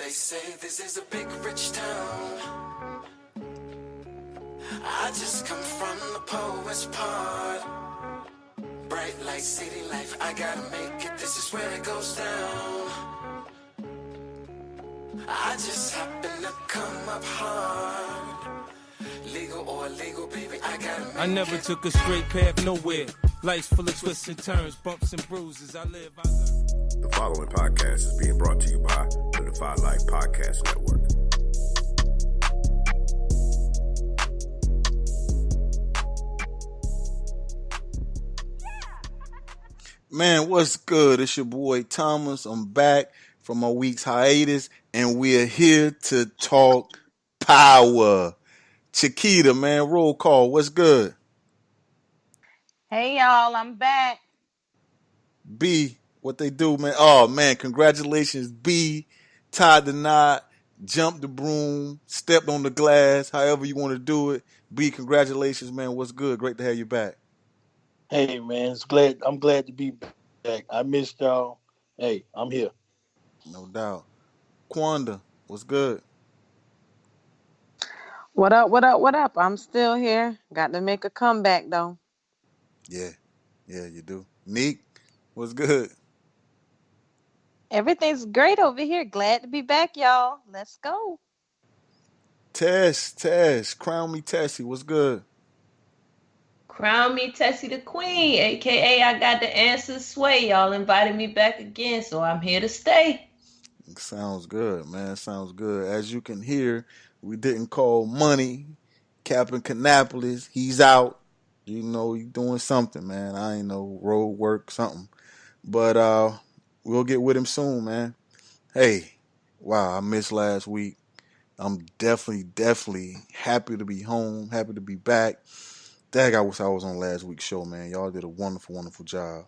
They say this is a big rich town. I just come from the poet's part. Bright light, city life, I gotta make it. This is where it goes down. I just happen to come up hard. Legal or illegal, baby, I gotta make it. I never took a straight path nowhere. Life's full of twists and turns, bumps and bruises. I learn. The following podcast is being brought to you by the Defy Life Podcast Network. Man, what's good? It's your boy Thomas. I'm back from a week's hiatus, and we're here to talk power. Chiquita, man, roll call. What's good? Hey y'all, I'm back. B, what they do, man? Oh, man, congratulations, B. Tied the knot, jumped the broom, stepped on the glass, however you want to do it. B, congratulations, man. What's good? Great to have you back. Hey man, I'm glad to be back. I missed y'all. Hey, I'm here. No doubt. Quanda, what's good? What up, what up, what up? I'm still here. Got to make a comeback though. Yeah, you do. Neek, what's good? Everything's great over here. Glad to be back, y'all. Let's go. Tess, crown me Tessie, what's good? Crown me Tessie the Queen, aka I got the answers sway. Y'all invited me back again, so I'm here to stay. Sounds good, man. Sounds good. As you can hear, we didn't call Money, Captain Canapolis. He's out. You know, he's doing something, man. I ain't know, road work, something. But we'll get with him soon, man. Hey, wow, I missed last week. I'm definitely happy to be home, happy to be back. Dag, I wish I was on last week's show, man. Y'all did a wonderful job.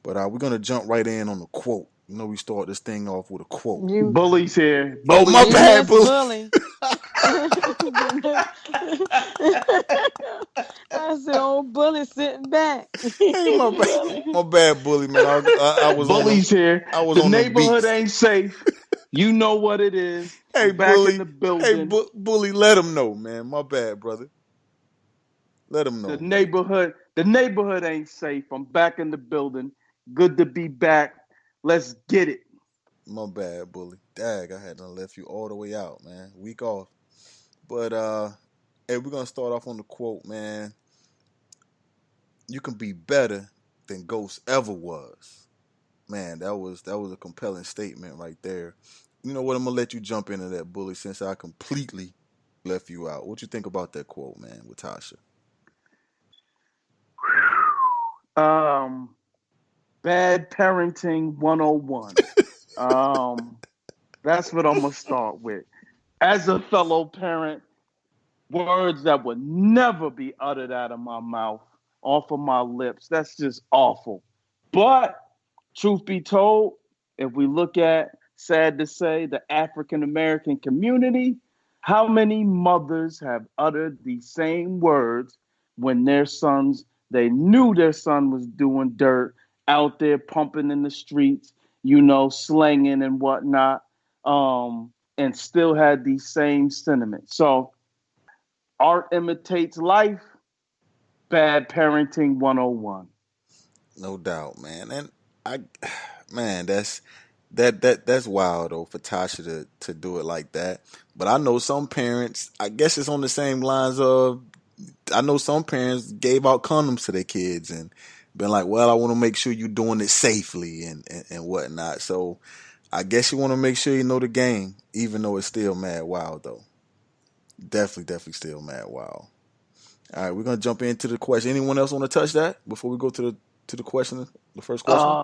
But we're going to jump right in on the quote. You know, we start this thing off with a quote. Bully's here. Oh, my bad, Bully. I said, old Bully sitting back. Hey, my bad, Bully, man. I was Bully's here. I was the on the neighborhood beats. ain't safe. You know what it is. Hey, I'm back Bully. in the building. Hey, Bully, let him know, man. My bad, brother. Let him know. The neighborhood ain't safe. I'm back in the building. Good to be back. Let's get it. My bad, Bully. Dag, I had to left you all the way out, man. Week off. But hey, we're gonna start off on the quote, man. You can be better than Ghost ever was. Man, that was a compelling statement right there. You know what? I'm gonna let you jump into that, Bully, since I completely left you out. What you think about that quote, man, with Tasha? Bad parenting 101. That's what I'm gonna start with. As a fellow parent, words that would never be uttered out of my mouth, off of my lips. That's just awful. But truth be told, if we look at, sad to say, the African American community, how many mothers have uttered the same words when they knew their son was doing dirt, out there pumping in the streets, slanging and whatnot, and still had these same sentiments. So art imitates life, bad parenting 101. No doubt, man. And man, that's wild though for Tasha to do it like that. But I know some parents, I guess it's on the same lines of, I know some parents gave out condoms to their kids and been like, well, I want to make sure you're doing it safely and whatnot. So I guess you want to make sure you know the game, even though it's still mad wild though. Definitely still mad wild. All right, we're gonna jump into the question. Anyone else want to touch that before we go to the question, the first question?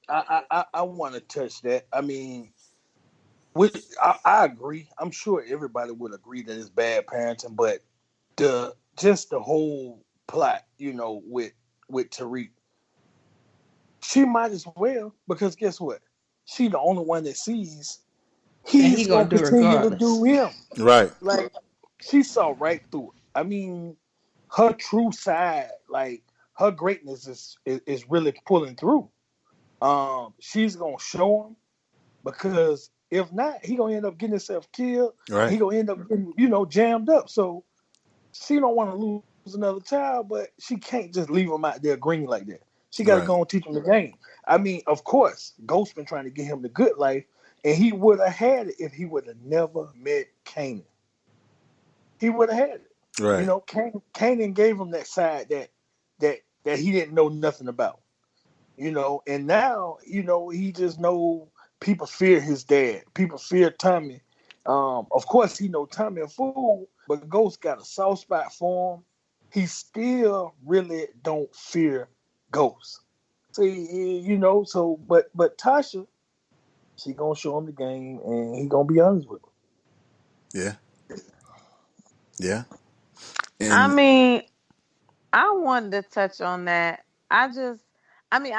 I want to touch that. I mean, I agree. I'm sure everybody would agree that it's bad parenting, but the whole plot, with Tariq, she might as well, because guess what? She the only one that sees he's gonna continue to do him. Right. Like, she saw right through it. I mean, her true side, like her greatness is really pulling through. She's gonna show him, because If not, he gonna end up getting himself killed. Right. He gonna end up getting, jammed up. So she don't want to lose another child, but she can't just leave him out there green like that. She got to Right. go and teach him the game. I mean, of course, Ghost been trying to get him the good life, and he would have had it if he would have never met Kanan. He would have had it. Right. Kanan gave him that side that he didn't know nothing about. And now, he just know people fear his dad. People fear Tommy. Of course, he know Tommy a fool, but Ghost got a soft spot for him. He still really don't fear Ghost. See, but Tasha, she gonna show him the game, and he gonna be honest with him. Yeah. Yeah. I And mean, I wanted to touch on that. I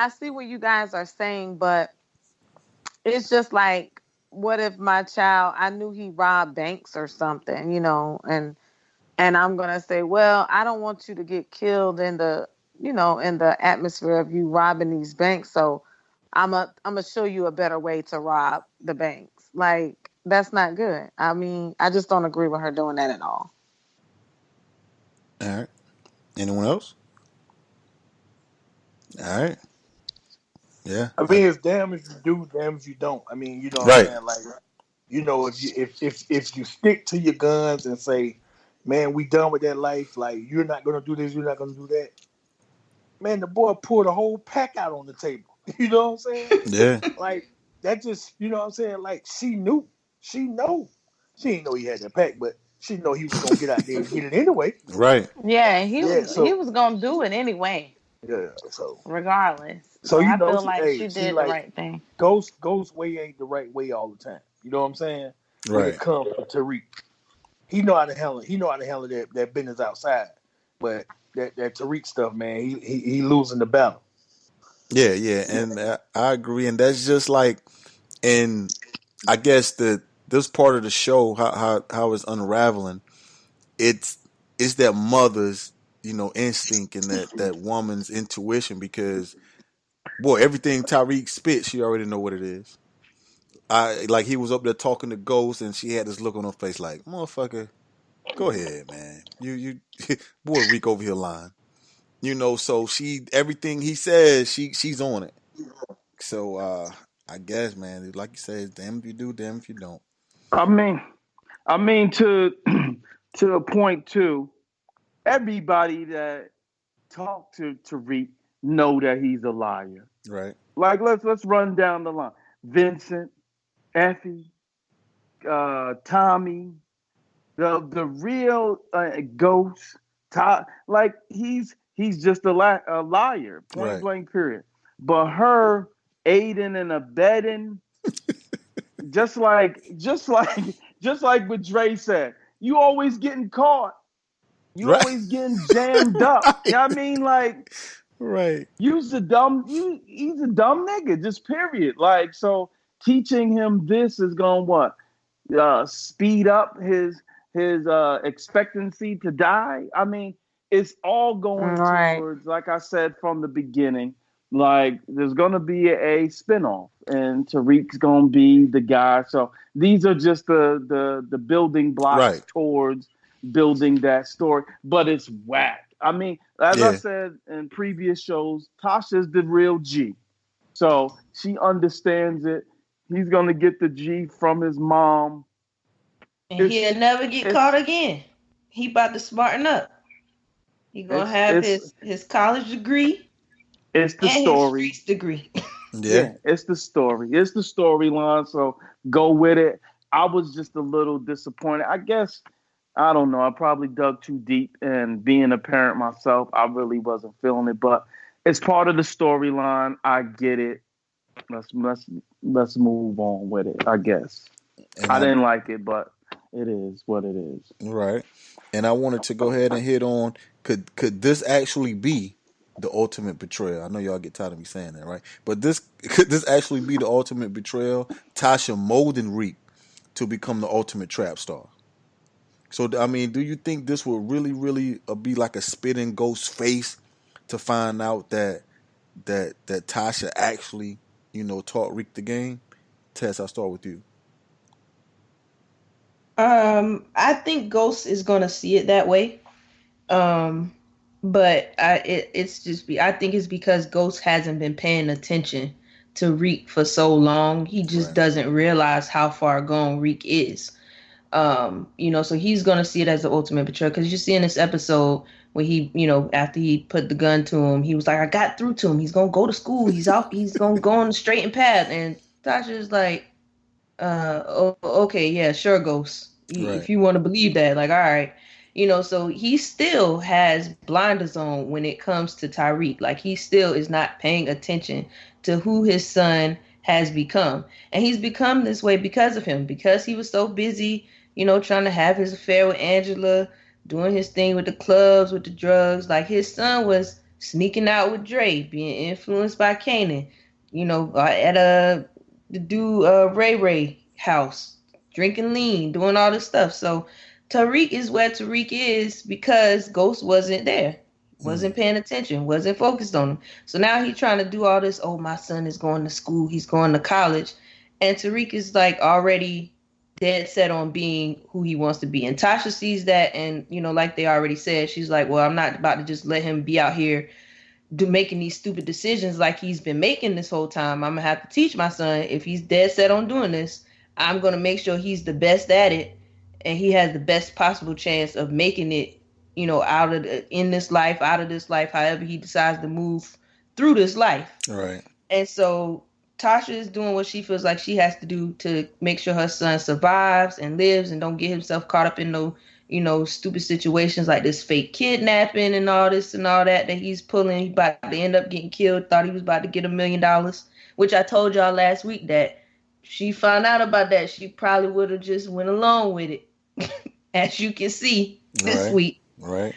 see what you guys are saying, but it's just like, what if my child, I knew he robbed banks or something, and I'm gonna say, well, I don't want you to get killed in the atmosphere of you robbing these banks, so I'm gonna show you a better way to rob the banks. Like, that's not good. I mean, I just don't agree with her doing that at all. all right. Anyone else? All right. Yeah. I mean, it's damn if you do, damn if you don't. I mean, you know what I'm Right. saying? Like, if you stick to your guns and say, man, we done with that life. Like, you're not gonna do this, you're not gonna do that. Man, the boy poured a whole pack out on the table. You know what I'm saying? Yeah. Like, that just, you know what I'm saying? Like, she knew. She know. She didn't know he had that pack, but she know he was gonna get out there and get it anyway. Right. Yeah, he Yeah, was he so was gonna do it anyway, yeah, so regardless. so So I feel like she she did the like right thing. Ghost way ain't the right way all the time. You know what I'm saying? When it Right. comes to Tariq. He know how to handle it. He know how to handle that business outside. But that Tariq stuff, man, he losing the battle. Yeah. Yeah. And I agree. And that's just like, and I guess this part of the show, how it's unraveling, it's that mother's, instinct and that woman's intuition, because boy, everything Tyreek spit, she already know what it is. I like he was up there talking to Ghost, and she had this look on her face like, motherfucker, go ahead, man. You boy, Reek over here lying. So she, everything he says, she's on it. So I guess, man, like you said, damn if you do, damn if you don't. I mean, to to a point too. Everybody that talked to Tariq know that he's a liar. Right. Like let's run down the line. Vincent, Effie, Tommy, the real Ghost. Like he's just a liar. Point Right. blank. Period. But her aiding and abetting, just like just like what Dre said. You always getting caught. You Right. always getting jammed up. You know what I mean? Like Right. he's a dumb nigga, just period. Like, so teaching him this is gonna what? Speed up his expectancy to die. I mean, it's all going Right. towards, like I said from the beginning, like there's gonna be a spinoff, and Tariq's gonna be the guy. So these are just the building blocks Right. towards building that story. But it's whack. I mean, as I Yeah. said in previous shows, Tasha's the real G. So she understands it. He's gonna get the G from his mom. And he'll never get caught again. He about to smarten up. He gonna have his college degree It's the and story. his streets degree. Yeah. It's the story. It's the storyline. So go with it. I was just a little disappointed. I guess I don't know. I probably dug too deep, and being a parent myself, I really wasn't feeling it. But it's part of the storyline. I get it. Let's move on with it. I guess And I didn't like it, but it is what it is. right. And I wanted to go ahead and hit on, could this actually be the ultimate betrayal? I know y'all get tired of me saying that, right? But could this actually be the ultimate betrayal? Tasha molding Reek to become the ultimate trap star. So I mean, do you think this will really, really be like a spit in Ghost's face to find out that Tasha actually, taught Reek the game? Tess, I'll start with you. I think Ghost is gonna see it that way. Um, but it's just I think it's because Ghost hasn't been paying attention to Reek for so long. He just Right. doesn't realize how far gone Reek is. So he's gonna see it as the ultimate betrayal because you see in this episode when he, after he put the gun to him, he was like, I got through to him. He's gonna go to school. He's gonna go on the straight and path. And Tasha's like, okay, yeah, sure, Ghost. If Right. you want to believe that, like, all right. So he still has blinders on when it comes to Tyreek. Like, he still is not paying attention to who his son has become. And he's become this way because of him, because he was so busy, trying to have his affair with Angela, doing his thing with the clubs, with the drugs. Like, his son was sneaking out with Dre, being influenced by Kanan, at the dude Ray Ray house, drinking lean, doing all this stuff. So Tariq is where Tariq is because Ghost wasn't there, wasn't paying attention, wasn't focused on him. So now he's trying to do all this. Oh, my son is going to school, he's going to college, and Tariq is like already dead set on being who he wants to be. And Tasha sees that, and like they already said, she's like, well, I'm not about to just let him be out here making these stupid decisions like he's been making this whole time. I'm gonna have to teach my son, if he's dead set on doing this, I'm gonna make sure he's the best at it and he has the best possible chance of making it, in this life, out of this life, however he decides to move through this life. Right. And so Tasha is doing what she feels like she has to do to make sure her son survives and lives and don't get himself caught up in no, stupid situations like this fake kidnapping and all this and all that he's pulling. He's about to end up getting killed. Thought he was about to get $1 million, which I told y'all last week that she found out about that. She probably would have just went along with it, as you can see this Right. week. Right.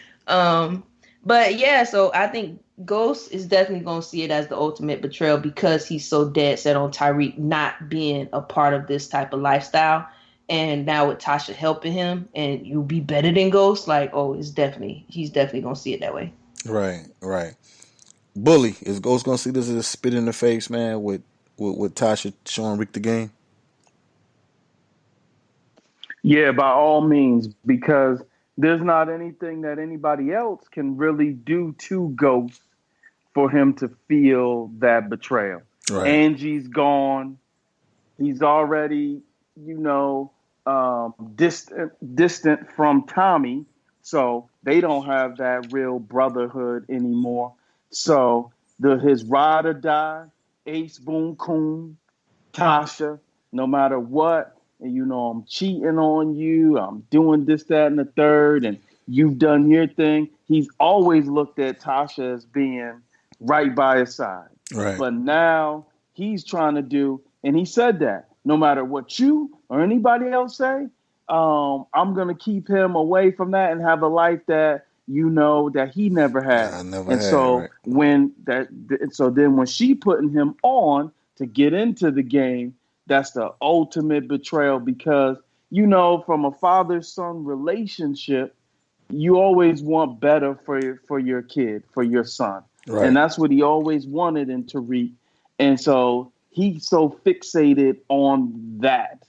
But yeah, so I think Ghost is definitely going to see it as the ultimate betrayal because he's so dead set on Tyreek not being a part of this type of lifestyle. And now with Tasha helping him and you'll be better than Ghost, like, oh, he's definitely going to see it that way. Right. Right. Bully, is Ghost gonna see this as a spit in the face, man, with Tasha showing Rick the game? Yeah, by all means, because there's not anything that anybody else can really do to Ghost for him to feel that betrayal. Right. Angie's gone. He's already, distant from Tommy, so they don't have that real brotherhood anymore. So his ride or die, Ace Boon Coon, Tasha, no matter what, and I'm cheating on you, I'm doing this, that, and the third, and you've done your thing. He's always looked at Tasha as being right by his side. Right. But now he's trying to do, and he said that no matter what you or anybody else say, I'm gonna keep him away from that and have a life that that he never had. I never And had. so Right. then when she putting him on to get into the game, that's the ultimate betrayal because from a father-son relationship, you always want better for your kid, for your son. Right. And that's what he always wanted in Tariq. And so he's so fixated on that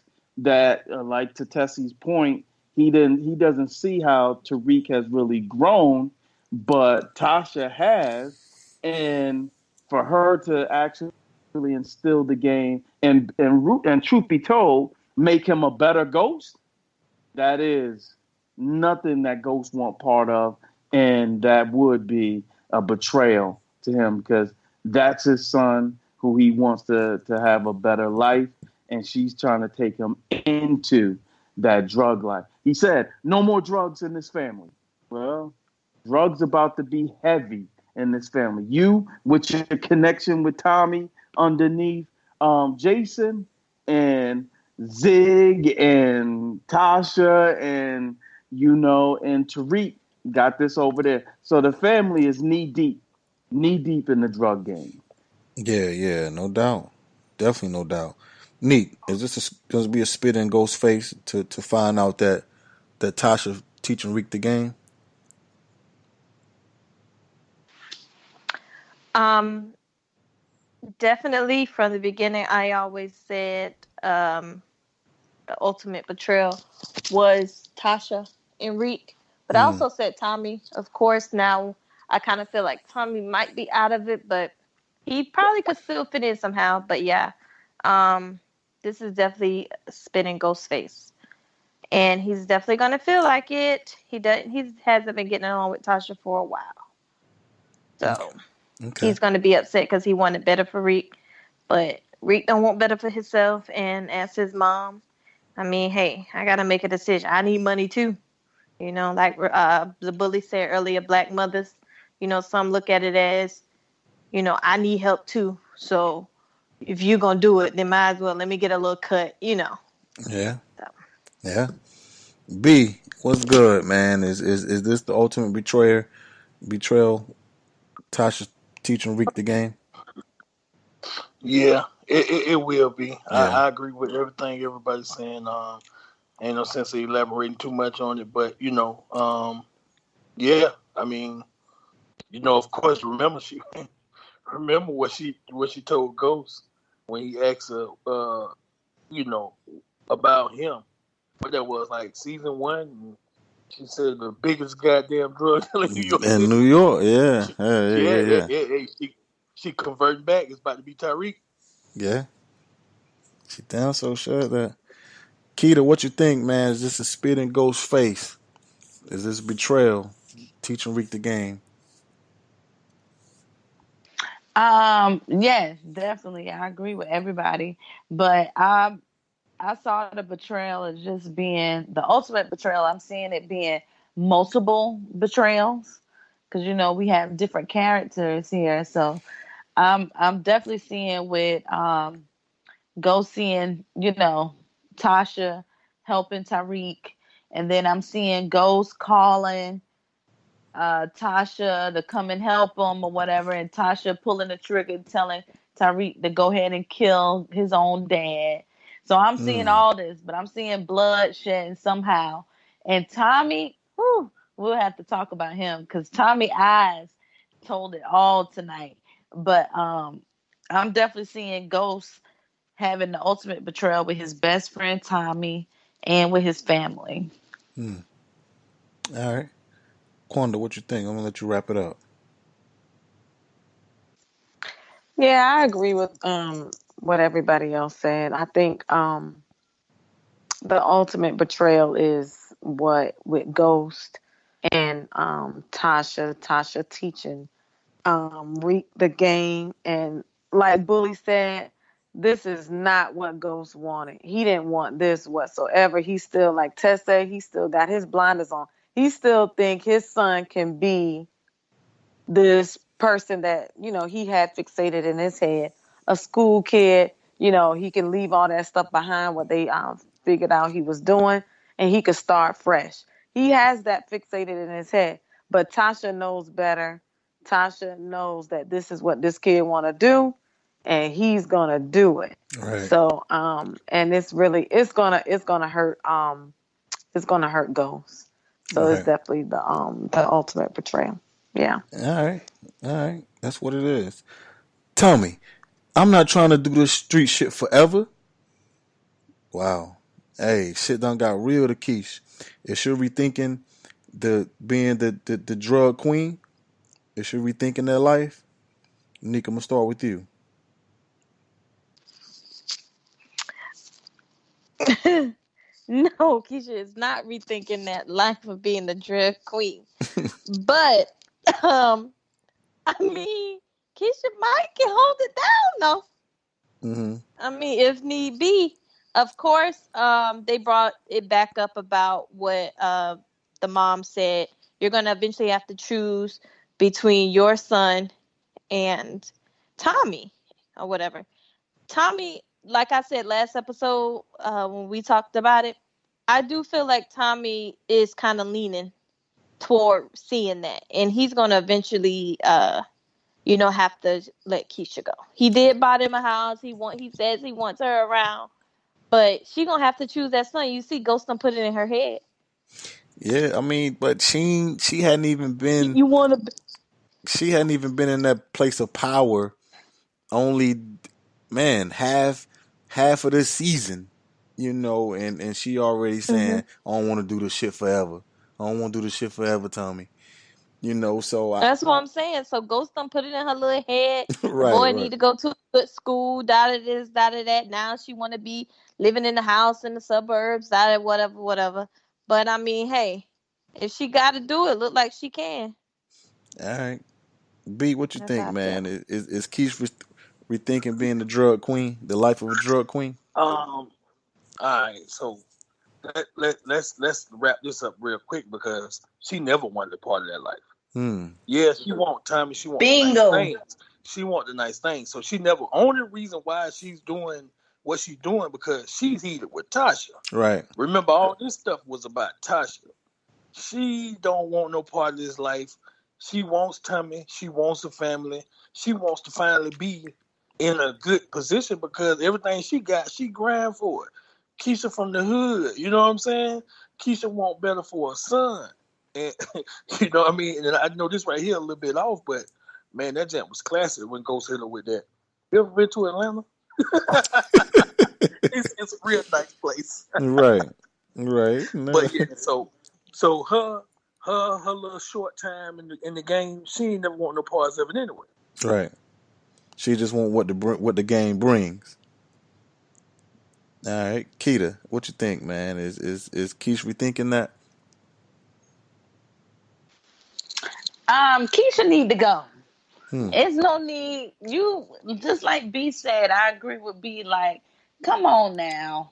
like to Tessie's point, he doesn't see how Tariq has really grown, but Tasha has. And for her to actually instill the game and truth be told, make him a better Ghost, that is nothing that Ghost want part of, and that would be a betrayal to him because that's his son who he wants to have a better life, and she's trying to take him into that drug life. He said, no more drugs in this family. Well, drugs about to be heavy in this family. You, with your connection with Tommy underneath Jason and Zig and Tasha and and Tariq got this over there. So the family is knee deep in the drug game. Yeah. Yeah. No doubt. Definitely no doubt. Neat. Is this going to be a spit in Ghost face to find out that Tasha teaching Rick the game? Um, Definitely from the beginning, I always said the ultimate betrayal was Tasha and Reek. But I also said Tommy. Of course, now I kind of feel like Tommy might be out of it, but he probably could still fit in somehow. But yeah, um, this is definitely spinning Ghostface, and he's definitely gonna feel like it. He hasn't been getting along with Tasha for a while, so Okay. he's gonna be upset because he wanted better for Reek, but Reek don't want better for himself. And as his mom, I mean, hey, I gotta make a decision. I need money too. You know, like the bully said earlier, black mothers. You know, some look at it as, you know, I need help too. So if you're gonna do it, then might as well let me get a little cut. You know. Yeah. So. Yeah. B, what's good, man? Is this the ultimate betrayal? Tasha teaching Rick the game? Yeah, it will be. Yeah. I agree with everything everybody's saying. Ain't no sense of elaborating too much on it, but yeah. I mean, of course, remember what she told Ghost when he asked her, you know, about him. What that was like season 1. And she said the biggest goddamn drug dealer in New York In New City. York, yeah. She, Yeah. she converting back. It's about to be Tyreek. Yeah. She damn so sure of that. Keita, what you think, man? Is this a spitting ghost face? Is this betrayal? Teaching Rick the game. Yes, definitely. I agree with everybody. But I saw the betrayal as just being the ultimate betrayal. I'm seeing it being multiple betrayals. Because we have different characters here. So I'm definitely seeing with seeing, Tasha helping Tariq. And then I'm seeing Ghost calling Tasha to come and help him or whatever, and Tasha pulling the trigger, telling Tariq to go ahead and kill his own dad. So I'm seeing Mm. all this, but I'm seeing bloodshed somehow. And Tommy, we'll have to talk about him because Tommy eyes told it all tonight. But I'm definitely seeing Ghost having the ultimate betrayal with his best friend Tommy and with his family. Mm. All right. Quanda, what you think? I'm gonna let you wrap it up. Yeah, I agree with what everybody else said. I think the ultimate betrayal is what with Ghost and Tasha teaching Reek the game, and like Bully said, this is not what Ghost wanted. He didn't want this whatsoever. He still, like Tess said, he still got his blinders on. He still think his son can be this person that he had fixated in his head, a school kid. He can leave all that stuff behind, what they figured out he was doing, and he could start fresh. He has that fixated in his head, but Tasha knows better. Tasha knows that this is what this kid want to do, and he's gonna do it. Right. So and it's gonna hurt Ghost. So it's Right. definitely the ultimate betrayal. Yeah. All right. All right. That's what it is. Tell me, I'm not trying to do this street shit forever. Wow. Hey, shit done got real to Keish. Is she rethinking being the drug queen? Is she rethinking their life? Nick, I'm gonna start with you. No, Keisha is not rethinking that life of being the drug queen. But um, I mean, Keisha might can hold it down though. Mm-hmm. I mean, if need be. Of course, they brought it back up about what the mom said. You're gonna eventually have to choose between your son and Tommy or whatever. Tommy, like I said last episode when we talked about it, I do feel like Tommy is kind of leaning toward seeing that, and he's gonna eventually, have to let Keisha go. He did buy them a house. He says he wants her around, but she gonna have to choose that son. You see, Ghost done put it in her head. Yeah, I mean, but she hadn't even been You want to? she hadn't even been in that place of power. Only, man, half of this season. and she already saying, I don't want to do this shit forever. I don't want to do this shit forever, Tommy. So That's what I'm saying. So Ghost done put it in her little head. The right, boy right. need to go to a good school, da da this, da da that. Now she want to be living in the house in the suburbs, da da whatever, whatever. But I mean, hey, if she got to do it, look like she can. All right. B, what you That's think, how I feel. man? Is Keith rethinking being the drug queen, the life of a drug queen? All right, so let's wrap this up real quick because she never wanted a part of that life. Hmm. Yeah, she want Tommy. She want the nice Bingo. things. She want the nice things. So she never. Only reason why she's doing what she's doing because she's heated with Tasha. Right. Remember, all this stuff was about Tasha. She don't want no part of this life. She wants Tommy. She wants a family. She wants to finally be in a good position because everything she got, she grind for it. Keisha from the hood, you know what I'm saying? Keisha want better for her son. And you know what I mean? And I know this right here a little bit off, but man, that jam was classic when Ghost hit her with that. You ever been to Atlanta? It's a real nice place. Right. Right. No. But yeah, so her little short time in the game, she ain't never want no parts of it anyway. Right. She just want what the game brings. All right, Keita, what you think, man? Is Keish rethinking that? Keisha need to go. Hmm. It's no need. You just like B said. I agree with B. Like, come on now.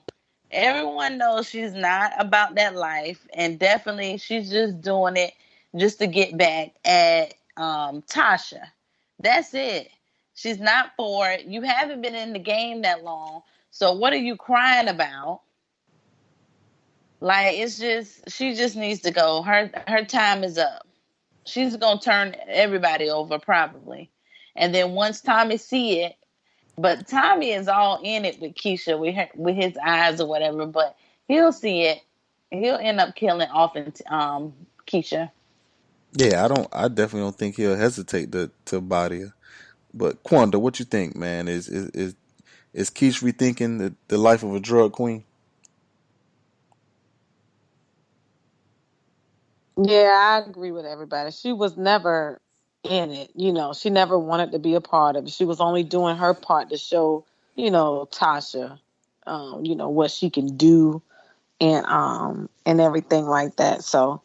Everyone knows she's not about that life, and definitely she's just doing it just to get back at Tasha. That's it. She's not for it. You haven't been in the game that long, so what are you crying about? Like, it's just she just needs to go. Her time is up. She's gonna turn everybody over probably, and then once Tommy see it, but Tommy is all in it with Keisha with his eyes or whatever. But he'll see it. He'll end up killing off Keisha. Yeah, I definitely don't think he'll hesitate to body her. But Quanda, what you think, man? Is Keish rethinking the life of a drug queen? Yeah, I agree with everybody. She was never in it. She never wanted to be a part of it. She was only doing her part to show, Tasha, what she can do and everything like that. So,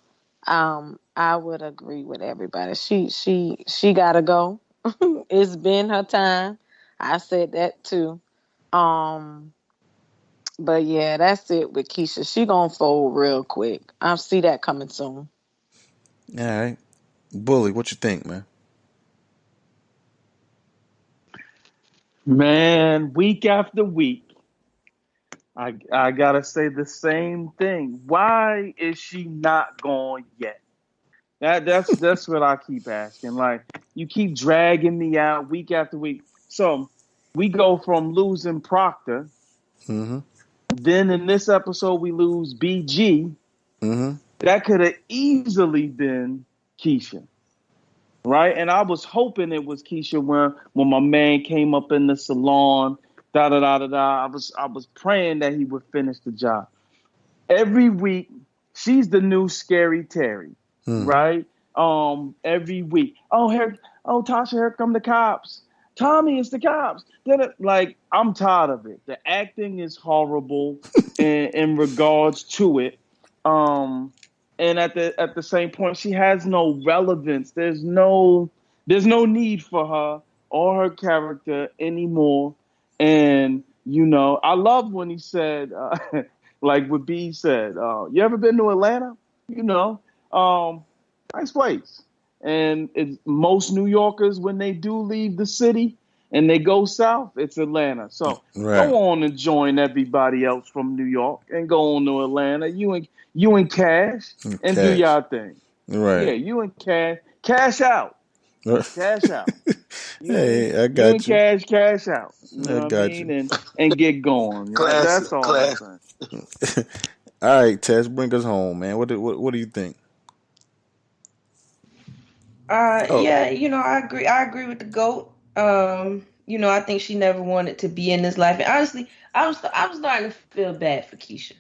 I would agree with everybody. She gotta go. It's been her time. I said that too. Um, but yeah, that's it with Keisha. She gonna fold real quick. I see that coming soon. All right, Bully, what you think, man? Man, week after week, I gotta say the same thing. Why is she not gone yet? That's what I keep asking. Like you keep dragging me out week after week. So we go from losing Proctor, Mm-hmm. then in this episode we lose BG. Mm-hmm. That could have easily been Keisha, right? And I was hoping it was Keisha when my man came up in the salon. Da da da da da. I was praying that he would finish the job. Every week, she's the new scary Terry, Hmm. right? Every week. Oh Tasha, here come the cops. Tommy, it's the cops. Like, I'm tired of it. The acting is horrible in regards to it. Um, and at the same point, she has no relevance. There's no need for her or her character anymore. And I love when he said, like what B said, you ever been to Atlanta? You know, um, nice place. And most New Yorkers, when they do leave the city and they go south, it's Atlanta. So Right. go on and join everybody else from New York and go on to Atlanta. You and Cash and do Cash. y'all thing. Yeah, Right. you and Cash. Cash out. Cash out. You Hey, I you and got you. cash out. You know I what I got mean? you. And get going. Classic, That's all I'm classic. saying. All right, Tess, bring us home, man. What do you think? Oh, Yeah, I agree. I agree with the goat. I think she never wanted to be in this life. And honestly, I was starting to feel bad for Keisha.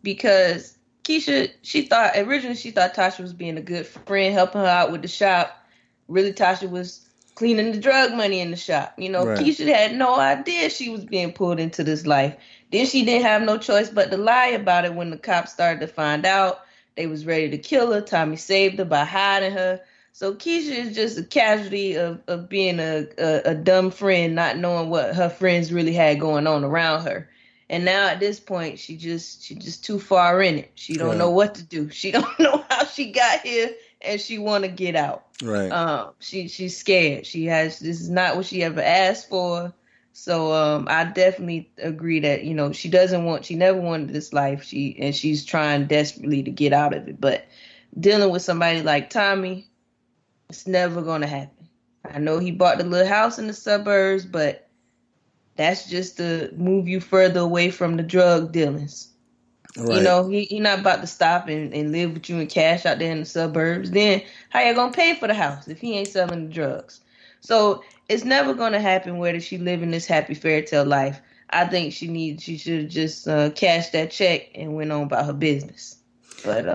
Because Keisha, she thought Tasha was being a good friend, helping her out with the shop. Really, Tasha was cleaning the drug money in the shop. Right. Keisha had no idea she was being pulled into this life. Then she didn't have no choice but to lie about it when the cops started to find out. They was ready to kill her. Tommy saved her by hiding her. So Keisha is just a casualty of being a dumb friend, not knowing what her friends really had going on around her. And now at this point, she just too far in it. She don't know Right. what to do. She don't know how she got here, and she want to get out. Right. She's scared. This is not what she ever asked for. So I definitely agree that she never wanted this life. She's trying desperately to get out of it. But dealing with somebody like Tommy, it's never gonna happen. I know he bought the little house in the suburbs, but that's just to move you further away from the drug dealings. Right. He not about to stop and live with you in cash out there in the suburbs. Then how you gonna pay for the house if he ain't selling the drugs? So it's never gonna happen where she living this happy fairy tale life. I think she should have just cashed that check and went on about her business. But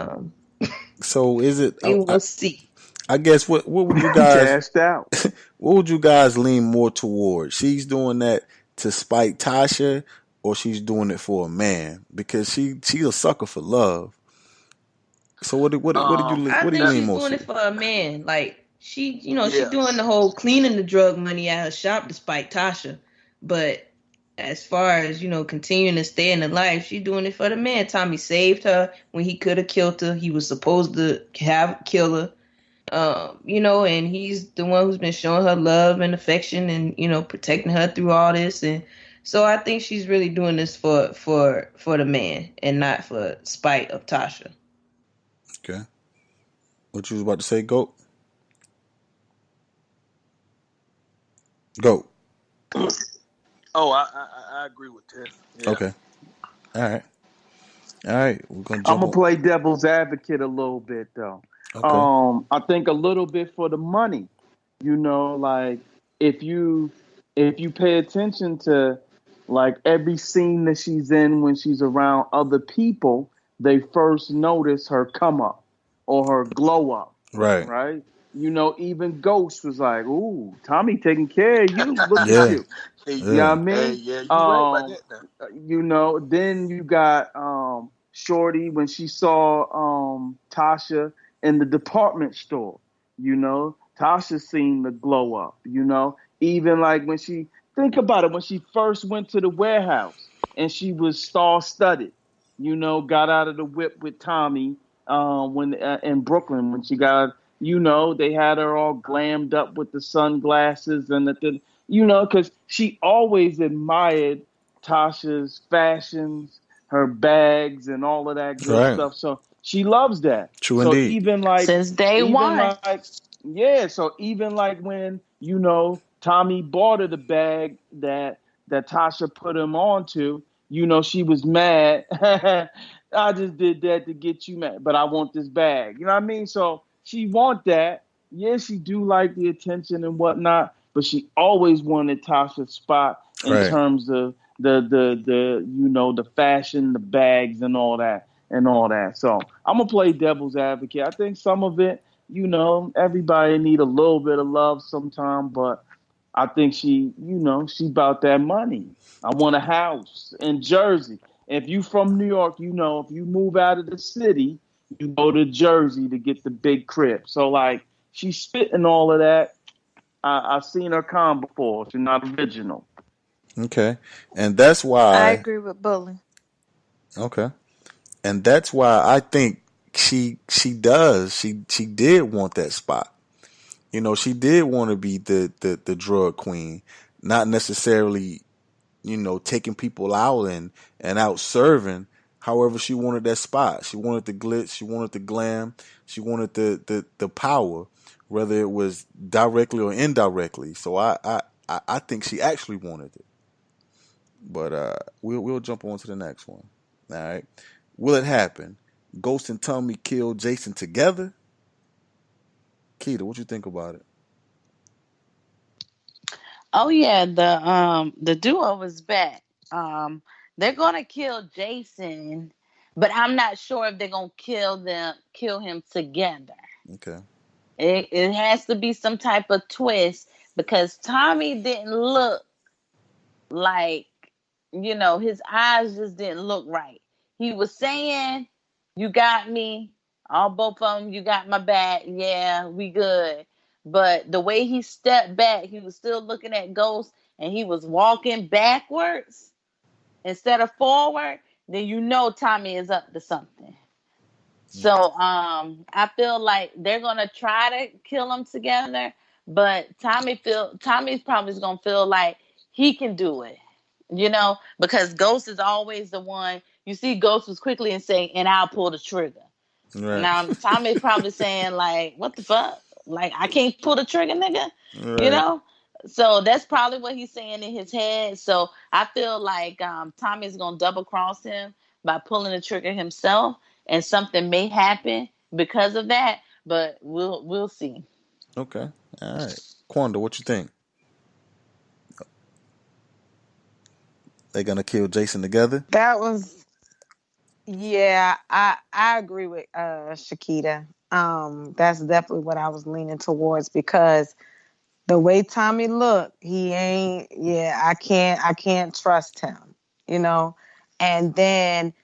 So is it? we will see. I guess what would you guys Cashed out. what would you guys lean more towards? She's doing that to spite Tasha, or she's doing it for a man because she's a sucker for love. So what did you I what do you think lean she's more doing to? it for a man. Like she Yes. doing the whole cleaning the drug money at her shop despite Tasha. But as far as continuing to stay in the life, she's doing it for the man. Tommy saved her when he could have killed her. He was supposed to have kill her. And he's the one who's been showing her love and affection and protecting her through all this. And so I think she's really doing this for the man and not for spite of Tasha. Okay. What you was about to say, Goat? Goat. Oh, I agree with Tiff. Yeah. Okay. All right. All right. We're gonna I'm jump gonna on. play devil's advocate a little bit though. Okay. I think a little bit for the money. Like if you pay attention to like every scene that she's in when she's around other people, they first notice her come up or her glow up, Right. right? Even Ghost was like, "Ooh, Tommy taking care of you. Look at Yeah. you." Hey, You know Yeah. what I hey, mean? yeah, you right about that Then you got Shorty when she saw Tasha in the department store. Tasha seemed to glow up. Even like when she think about it, when she first went to the warehouse and she was star studded. Got out of the whip with Tommy when in Brooklyn when she got. They had her all glammed up with the sunglasses and because she always admired Tasha's fashions, her bags, and all of that good Right. stuff. So she loves that. True So indeed. Since day one. yeah. So even like when Tommy bought her the bag that Tasha put him on to, she was mad. I just did that to get you mad, but I want this bag. You know what I mean? So she want that. Yeah, she do like the attention and whatnot, but she always wanted Tasha's spot in Right. terms of the fashion, the bags, and all that So I'm gonna play devil's advocate. I think some of it, everybody need a little bit of love sometime, but I think she about that money. I want a house in Jersey. If you from New York, if you move out of the city, you go to Jersey to get the big crib. So like she's spitting all of that. I've seen her come before. She's not original. Okay. And that's I why. agree with Bully. Okay. And that's why I think she did want that spot. She did want to be the drug queen, not necessarily taking people out and out serving. However, she wanted that spot. She wanted the glitz. She wanted the glam. She wanted the power, whether it was directly or indirectly. So I think she actually wanted it. But we'll jump on to the next one. All right. Will it happen? Ghost and Tommy kill Jason together? Keita, what you think about it? Oh yeah, the duo is back. Um, they're gonna kill Jason, but I'm not sure if they're gonna kill him together. Okay. It has to be some type of twist because Tommy didn't look like, his eyes just didn't look right. He was saying, "You got me, all both of them. You got my back. Yeah, we good." But the way he stepped back, he was still looking at Ghost, and he was walking backwards instead of forward. Then Tommy is up to something. So I feel like they're gonna try to kill them together, but Tommy's probably gonna feel like he can do it, because Ghost is always the one. You see, Ghost was quickly and saying, "And I'll pull the trigger." Right. Now Tommy's probably saying like, "What the fuck? Like I can't pull the trigger, nigga," you Right. know. So that's probably what he's saying in his head. So I feel like Tommy's gonna double cross him by pulling the trigger himself, and something may happen because of that. But we'll see. Okay. All right. Quanda, what you think? They gonna kill Jason together? That was, yeah, I agree with Shakita. That's definitely what I was leaning towards because the way Tommy looked, he ain't. Yeah, I can't trust him. You know, and then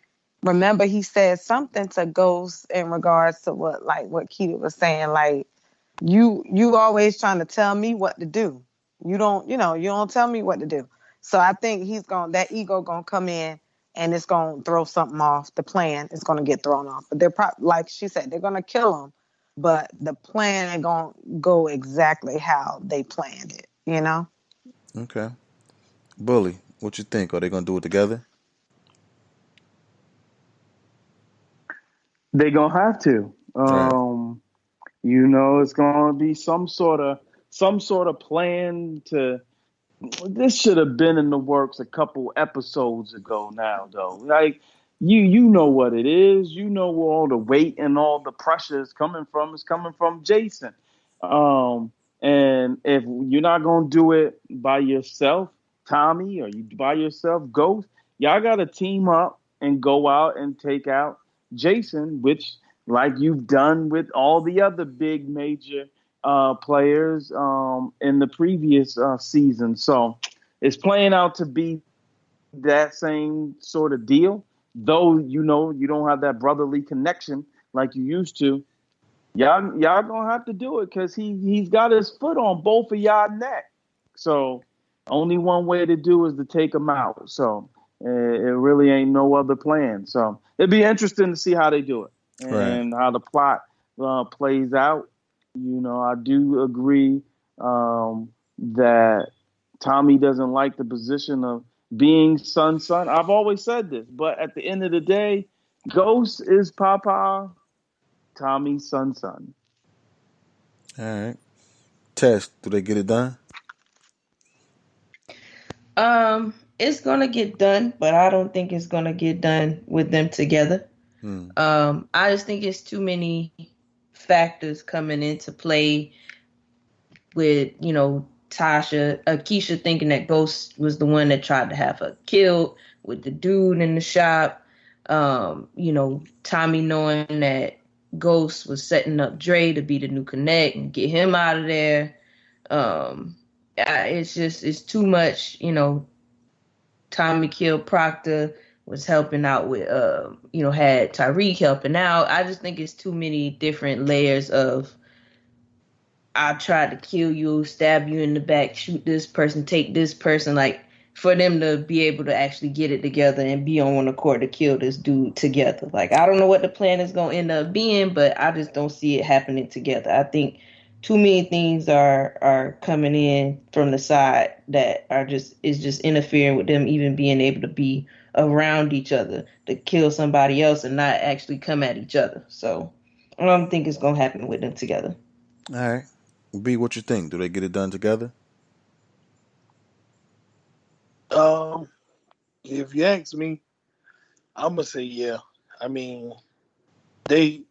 remember he said something to Ghost in regards to what Keita was saying, like you always trying to tell me what to do. You don't tell me what to do. So I think that ego gonna come in and it's gonna throw something off. The plan is gonna get thrown off. But they're probably, like she said, they're gonna kill him, but the plan ain't gonna go exactly how they planned it. You know? Okay. Bully, what you think? Are they gonna do it together? They gonna have to. Right. It's gonna be some sort of plan to. This should have been in the works a couple episodes ago now, though. Like you know what it is. You know where all the weight and all the pressure is coming from. It's coming from Jason. Um, and if you're not gonna do it by yourself, Tommy, or you by yourself, Ghost, y'all gotta team up and go out and take out Jason, which like you've done with all the other big major players in the previous season. So it's playing out to be that same sort of deal. Though you don't have that brotherly connection like you used to. Y'all gonna have to do it because he's got his foot on both of y'all neck. So only one way to do is to take him out. So it really ain't no other plan. So it'd be interesting to see how they do it Right. and how the plot plays out. I do agree that Tommy doesn't like the position of being son. I've always said this, but at the end of the day, Ghost is Papa, Tommy's son. All right. Test. Do they get it done? It's gonna get done, but I don't think it's gonna get done with them together. Hmm. I just think it's too many factors coming into play with, Keisha thinking that Ghost was the one that tried to have her killed with the dude in the shop. Tommy knowing that Ghost was setting up Dre to be the new connect and get him out of there. It's too much. Tommy killed Proctor, was helping out with, had Tyreek helping out. I just think it's too many different layers of I tried to kill you, stab you in the back, shoot this person, take this person, like for them to be able to actually get it together and be on one accord to kill this dude together. Like I don't know what the plan is gonna end up being, but I just don't see it happening together. I think too many things are coming in from the side that is just interfering with them even being able to be around each other to kill somebody else and not actually come at each other. So I don't think it's gonna happen with them together. All right. B, what you think? Do they get it done together? Um, if you ask me, I'm gonna say yeah. I mean, they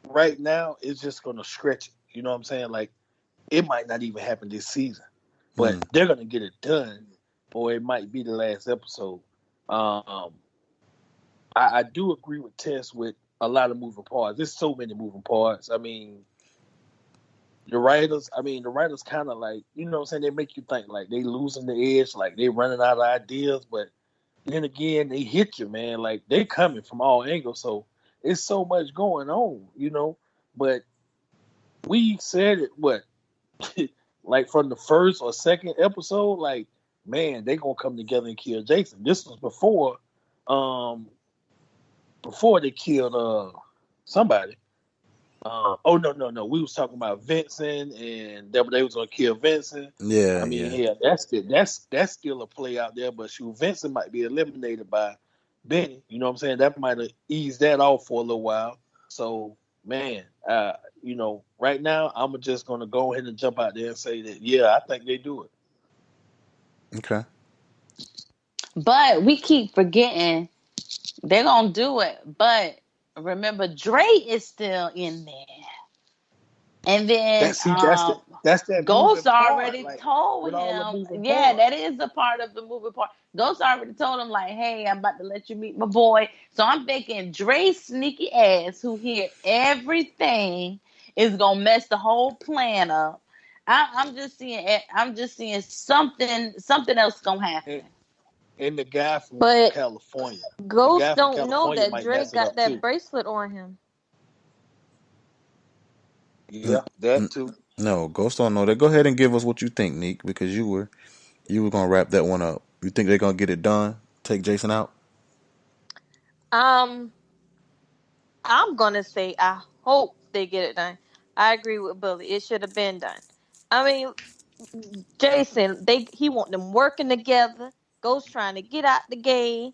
right now it's just gonna stretch it. You know what I'm saying? Like it might not even happen this season. but they're gonna get it done, or it might be the last episode. I do agree with Tess with a lot of moving parts. There's so many moving parts. I mean, the writers kind of like, you know what I'm saying, they make you think like they losing the edge, like they running out of ideas, but then again, they hit you, man. Like they coming from all angles, so it's so much going on, you know. But we said it, what, like from the first or second episode, like, man, they gonna come together and kill Jason. This was before they killed somebody. Oh no. We was talking about Vincent, and they was gonna kill Vincent. Yeah, I mean, that's still a play out there. But shoot, Vincent might be eliminated by Benny. You know what I'm saying? That might have eased that off for a little while. So, man, you know, right now I'm just gonna go ahead and jump out there and say that, yeah, I think they do it. Okay. But we keep forgetting they're gonna do it. But remember, Dre is still in there. And then that's that Ghost part, already like, told him. Yeah, that is a part of the moving part. Ghost already told him, like, hey, I'm about to let you meet my boy. So I'm thinking Dre's sneaky ass, who hear everything, is gonna mess the whole plan up. I'm just seeing something else gonna happen. And the guy from But California. Ghost don't know California that might Drake mess it got up, that too. bracelet on him. Yeah, that too. No, Ghost don't know that. Go ahead and give us what you think, Neek, because you were gonna wrap that one up. You think they're gonna get it done? Take Jason out? I'm gonna say I hope they get it done. I agree with Bully. It should have been done. I mean, Jason, he want them working together. Ghost trying to get out the game.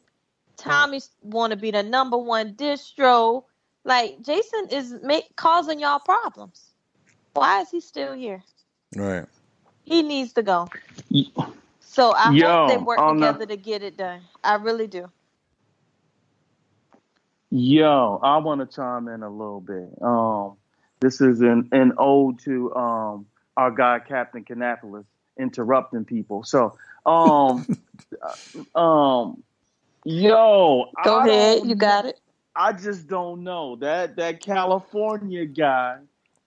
Tommy want to be the number one distro. Like Jason is causing y'all problems. Why is he still here? Right. He needs to go. So I hope they work together to get it done. I really do. Yo, I want to chime in a little bit. This is an ode to our guy Captain Canapolis interrupting people. So, yo, Go ahead, you got it. I just don't know that California guy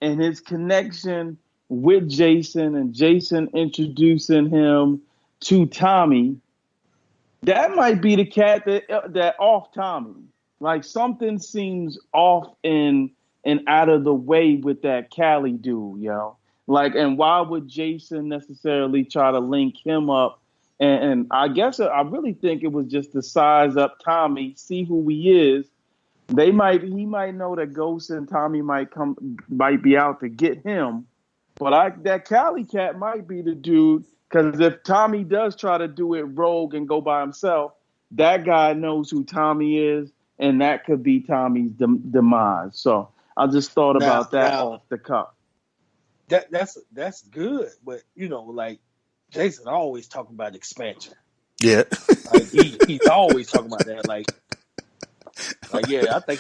and his connection with Jason and Jason introducing him to Tommy. That might be the cat that off Tommy. Like something seems off and out of the way with that Cali dude, yo. Like, and why would Jason necessarily try to link him up? And I guess I really think it was just to size up Tommy, see who he is. He might know that Ghost and Tommy might be out to get him. But that Cali cat might be the dude, because if Tommy does try to do it rogue and go by himself, that guy knows who Tommy is, and that could be Tommy's demise. So I just thought about that off the cuff. That's good, but you know, like Jason always talking about expansion. Yeah. Like he's always talking about that. Like yeah, I think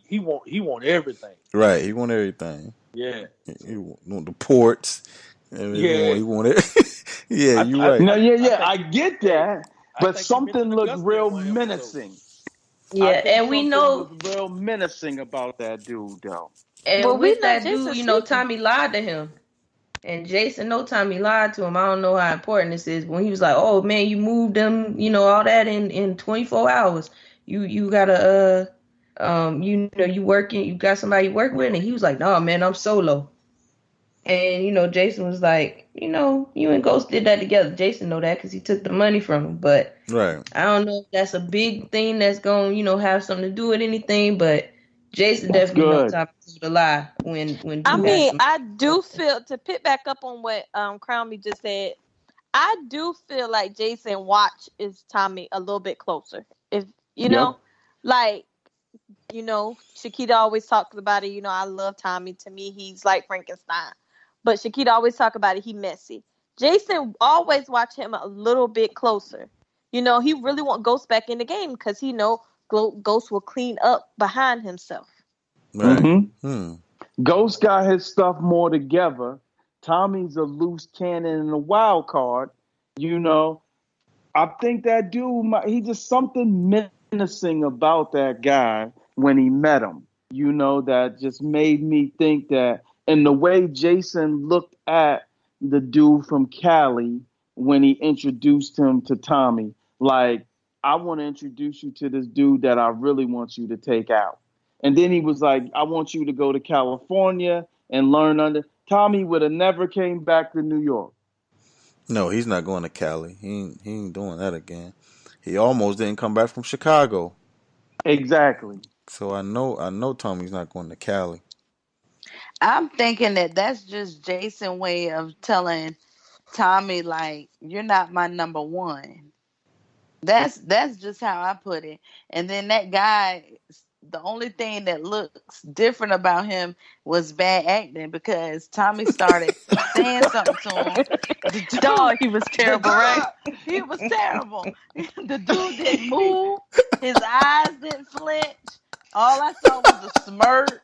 he want everything. Right, he want everything. Yeah, he want the ports. He want it. Yeah, you right. No, I get that, but something looked real menacing. Yeah, and we know was real menacing about that dude, though. And but with that dude, you know, Tommy lied to him. And Jason know Tommy lied to him. I don't know how important this is. When he was like, oh, man, you moved them, you know, all that in 24 hours. You gotta, you know, you working, you got somebody you work with. And he was like, no, man, I'm solo. And, you know, Jason was like, you know, you and Ghost did that together. Jason know that because he took the money from him. But right. I don't know if that's a big thing that's going to, you know, have something to do with anything. But Jason definitely knows Tommy told a lie when I mean, I do feel, to pick back up on what Crownby just said, I do feel like Jason watch is Tommy a little bit closer. If you know, like, you know, Shakita always talks about it, you know, I love Tommy. To me, he's like Frankenstein. But Shakita always talk about it, he messy. Jason always watch him a little bit closer. You know, he really want Ghost back in the game because he know Ghost will clean up behind himself. Right. Ghost got his stuff more together, Tommy's a loose cannon and a wild card. You know, I think that dude, he just something menacing about that guy when he met him. You know, that just made me think that, and the way Jason looked at the dude from Cali when he introduced him to Tommy, like, I want to introduce you to this dude that I really want you to take out. And then he was like, I want you to go to California and learn under. Tommy would have never came back to New York. No, he's not going to Cali. He ain't doing that again. He almost didn't come back from Chicago. Exactly. So I know Tommy's not going to Cali. I'm thinking that that's just Jason's way of telling Tommy, like, you're not my number one. That's just how I put it. And then that guy, the only thing that looks different about him was bad acting, because Tommy started saying something to him. The dude, Dog, he was terrible, right? he was terrible. The dude didn't move. His eyes didn't flinch. All I saw was a smirk.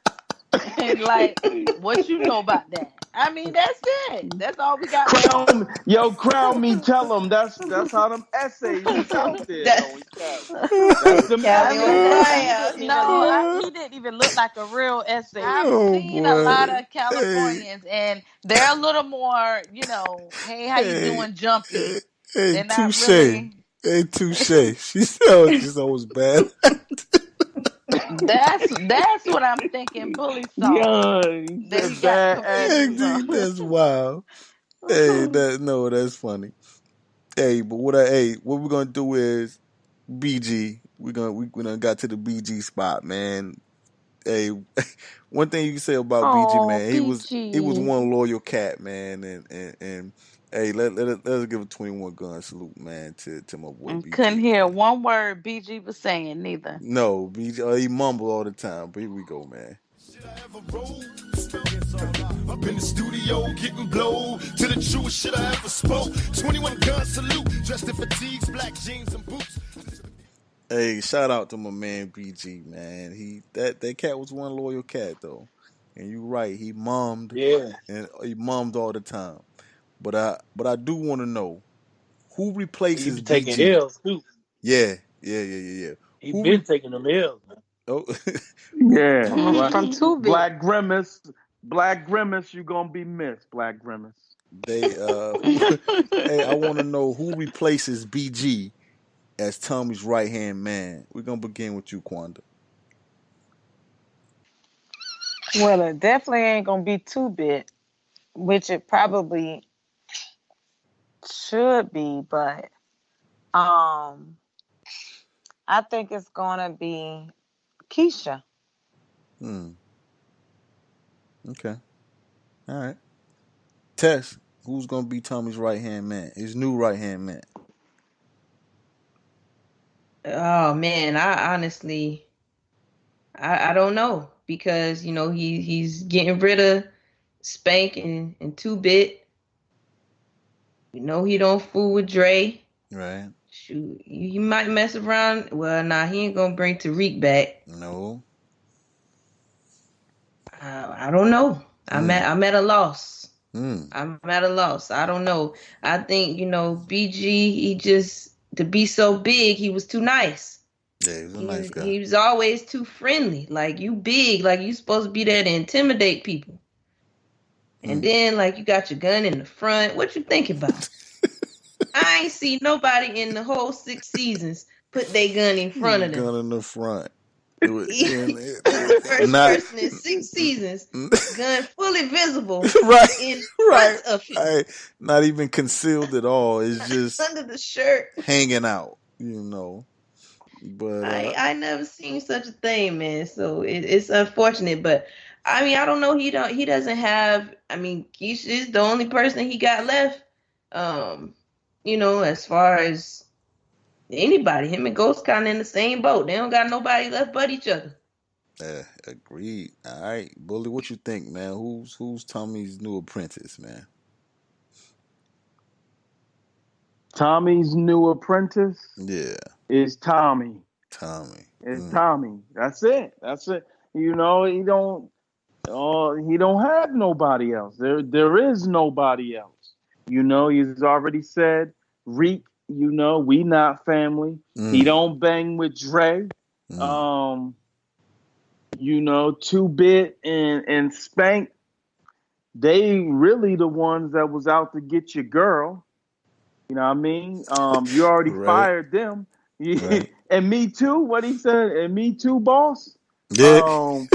And like, what you know about that? I mean, that's it. That's all we got to know. Crown me, tell him that's how them essays is out there, That's though, in Cali. That's them I Cali on mean, essays. fire. He didn't even look like a real essay. I've Oh seen a lot boy. of Californians, and they're a little more, hey, how you Hey, doing, jumpy. hey, They're not touche. really. Hey, touche. She said just always bad. That's what I'm thinking. Bully saw Yeah, he that he said got bad confused acting. Hey, on. that's wild. Hey, that's funny. Hey, but what we're gonna do is BG. We done got to the BG spot, man. Hey, one thing you can say about BG, Oh, man, he was BG. one loyal cat, man, and hey, let's give a 21 gun salute, man, to my boy And couldn't BG, hear man. one word BG was saying neither. No, BG, he mumble all the time, but here we go, man. Up in the studio getting blow to the truest shit I ever spoke. 21 gun salute, dressed in fatigues, black jeans and boots. Hey, shout out to my man BG, man. That cat was one loyal cat though, and you're right, Yeah. he mummed all the time. But I do want to know who He replaces be taking BG. L's too. Yeah. He Who been re- taking them L's, man. oh, Yeah, From Two Bit. Black Grimace, you gonna be missed, Black Grimace. they who hey, I want to know who replaces BG as Tommy's right hand man. We're gonna begin with you, Quanda. Well, it definitely ain't gonna be 2-bit, which it probably should be, but um, I think it's gonna be Keisha. Hmm. Okay. All right. Tess, who's gonna be Tommy's right hand man? His new right hand man. Oh man, I honestly I don't know, because he's getting rid of Spank and 2-bit. He don't fool with Dre. Right. Shoot, he might mess around. Well, nah, he ain't gonna bring Tariq back. No. I don't know. I'm Hmm. at I'm at a loss. Hmm. I'm at a loss. I don't know. I think BG. He just, to be so big, he was too nice. Yeah, he's a He nice was guy. he was always too friendly. Like, you big, like you supposed to be there to intimidate people. And Hmm. then, like, you got your gun in the front. What you thinking about? I ain't see nobody in the whole 6 seasons put their gun in front of them. Gun in the front. The first Not person in 6 seasons, gun fully visible right, in right, front of him, right. Not even concealed at all. It's just under the shirt. hanging out. But I never seen such a thing, man. So it's unfortunate, but I mean, I don't know. He doesn't have. I mean, Keisha is the only person he got left. Um, as far as anybody, him and Ghost kind of in the same boat. They don't got nobody left but each other. agreed. All right, Bully, what you think, man? Who's Tommy's new apprentice, man? Tommy's new apprentice Yeah, is Tommy. Tommy. It's Mm. Tommy. That's it. He don't. Oh, he don't have nobody else. There is nobody else. He's already said, Reek, we not family. He Mm, don't bang with Dre. mm. Um, Two Bit and Spank, they really the ones that was out to get your girl. You know what I mean? You already Right, fired them. right. And me too, what he said, and me too, boss. Yeah. Um,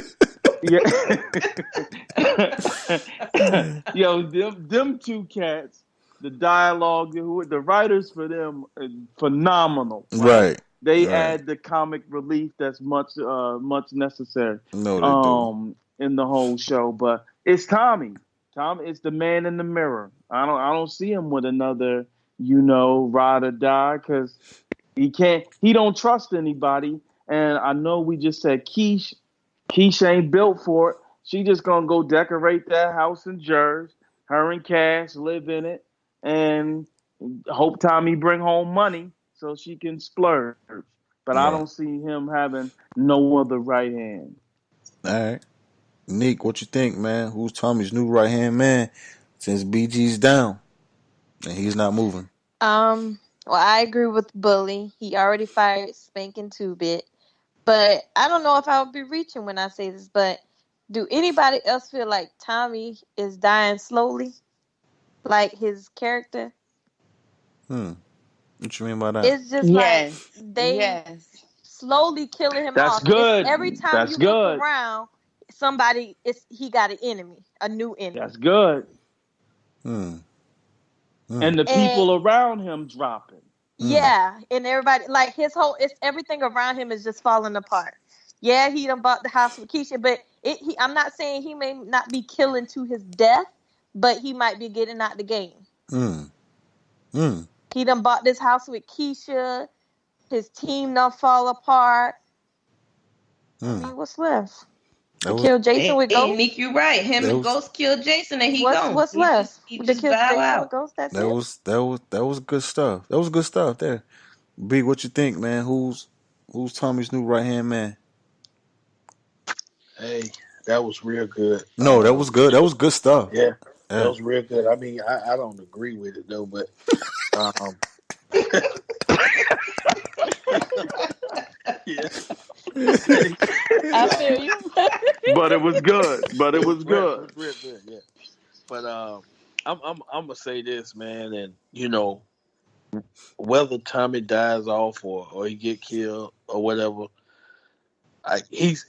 yeah. Yo, them two cats, the dialogue, the writers for them is phenomenal, right? Right, They right. add the comic relief that's much necessary No, they do. in the whole show. But it's Tommy. Tom is the man in the mirror. I don't see him with another, ride or die, because he don't trust anybody. And I know we just said Keisha ain't built for it. She just gonna go decorate that house in Jersey. Her and Cash live in it, and hope Tommy bring home money so she can splurge. But I Right. don't see him having no other right hand. All right. Nick, what you think, man? Who's Tommy's new right hand man since BG's down and he's not moving? Well, I agree with Bully. He already fired Spank and Two Bit. But I don't know if I would be reaching when I say this, but do anybody else feel like Tommy is dying slowly? Like his character? Hmm. What you mean by that? It's just like Yes. they Yes. slowly killing him That's off. It's good. every time That's you look good. around, he got an enemy, a new That's enemy. good. Hmm. Hmm. And the And people around him dropping. Hmm. yeah, and everybody like it's everything around him is just falling apart. Yeah, he done bought the house with Keisha, but I'm not saying he may not be killing to his death, but he might be getting out the game. Hmm. Hmm. He done bought this house with Keisha. His team done fall apart. I Hmm. mean, what's left? That To was kill Jason with Hey, Ghost? Nick, you right. Him that and was Ghost killed Jason, and he What's gone. what's left? He To just kill bow Jason with out. Ghost? That's that it. was that was that was good stuff. That was good stuff there. B, what you think, man? Who's Tommy's new right hand man? Hey, that was real good. No, that was good. That was good stuff. Yeah, that Yeah. was real good. I mean, I don't agree with it though, but um, yeah. I feel you. But it was good. But it It was was real, it good. was real good. Yeah, but I'm gonna say this, man, and whether Tommy dies off or he get killed or whatever, he's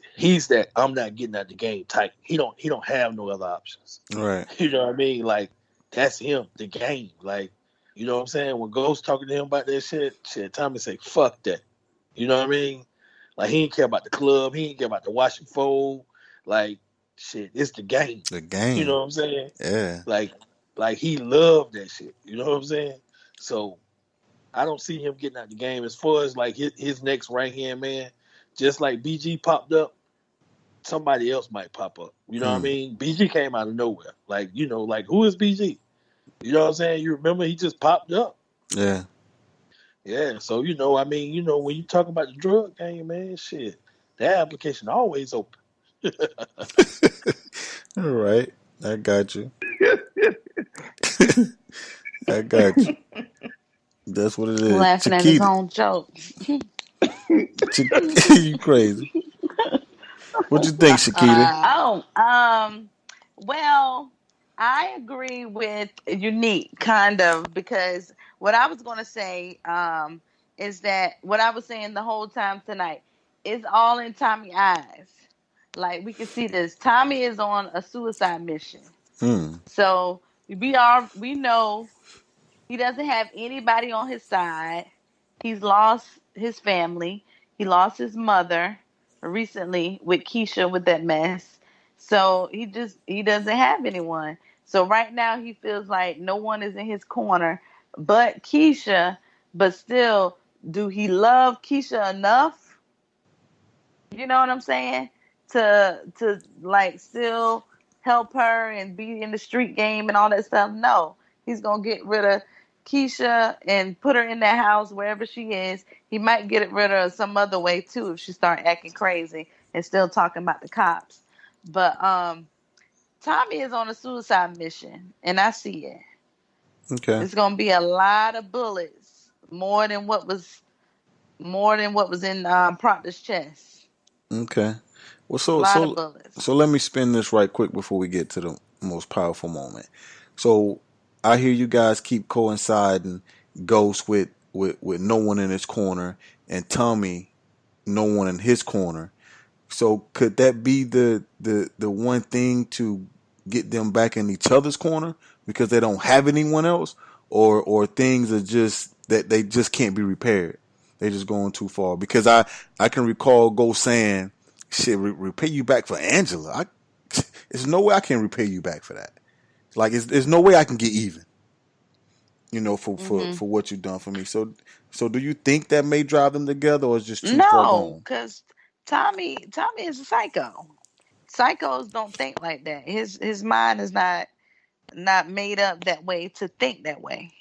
that I'm not getting out the game type. He don't have no other options. Right. You know what I mean? Like that's him, the game. Like you know what I'm saying? When Ghost talking to him about that shit, Tommy say fuck that. You know what I mean? Like he ain't care about the club, he ain't care about the washing fold. Like shit, it's the game. The You know game. what I'm saying? Yeah. Like like he loved that shit. You know what I'm saying? So I don't see him getting out the game as far as like his next right hand man. Just like BG popped up, somebody else might pop up. You know what I Hmm. mean? BG came out of nowhere. Like, like who is BG? You know what I'm saying? You remember he just popped up. Yeah. Yeah. So, I mean, when you talk about the drug game, man, shit, that application always open. All right. I got you. I got you. That's what it is. Laughing at his Chiquita. own jokes. You crazy. What you think, Shakita? Oh, well, I agree with Unique kind of because what I was going to say is that what I was saying the whole time tonight is all in Tommy's eyes. Like we can see this. Tommy is on a suicide mission. Hmm. So we know he doesn't have anybody on his side. He's lost his family. He lost his mother recently with Keisha with that mess. So he doesn't have anyone. So right now he feels like no one is in his corner but Keisha. But still, do he love Keisha enough? You know what I'm saying? To like still help her and be in the street game and all that stuff. No, he's gonna get rid of Keisha and put her in that house wherever she is. He might get rid of her some other way too if she start acting crazy and still talking about the cops. But Tommy is on a suicide mission, and I see it. Okay. It's gonna be a lot of bullets, more than what was in Proctor's chest. Okay. Well, A so lot of so bullets. so let me spin this right quick before we get to the most powerful moment. So I hear you guys keep coinciding Ghost with no one in his corner and Tommy no one in his corner. So could that be the one thing to get them back in each other's corner because they don't have anyone else, or things are just that they just can't be repaired. They just going too far. Because I can recall Ghost saying, "Shit, repay you back for Angela. There's no way I can repay you back for that. Like there's no way I can get even. For what you've done for me. So do you think that may drive them together, or is just too far No, gone? because Tommy is a psycho. Psychos don't think like that. His mind is not made up that way to think that way.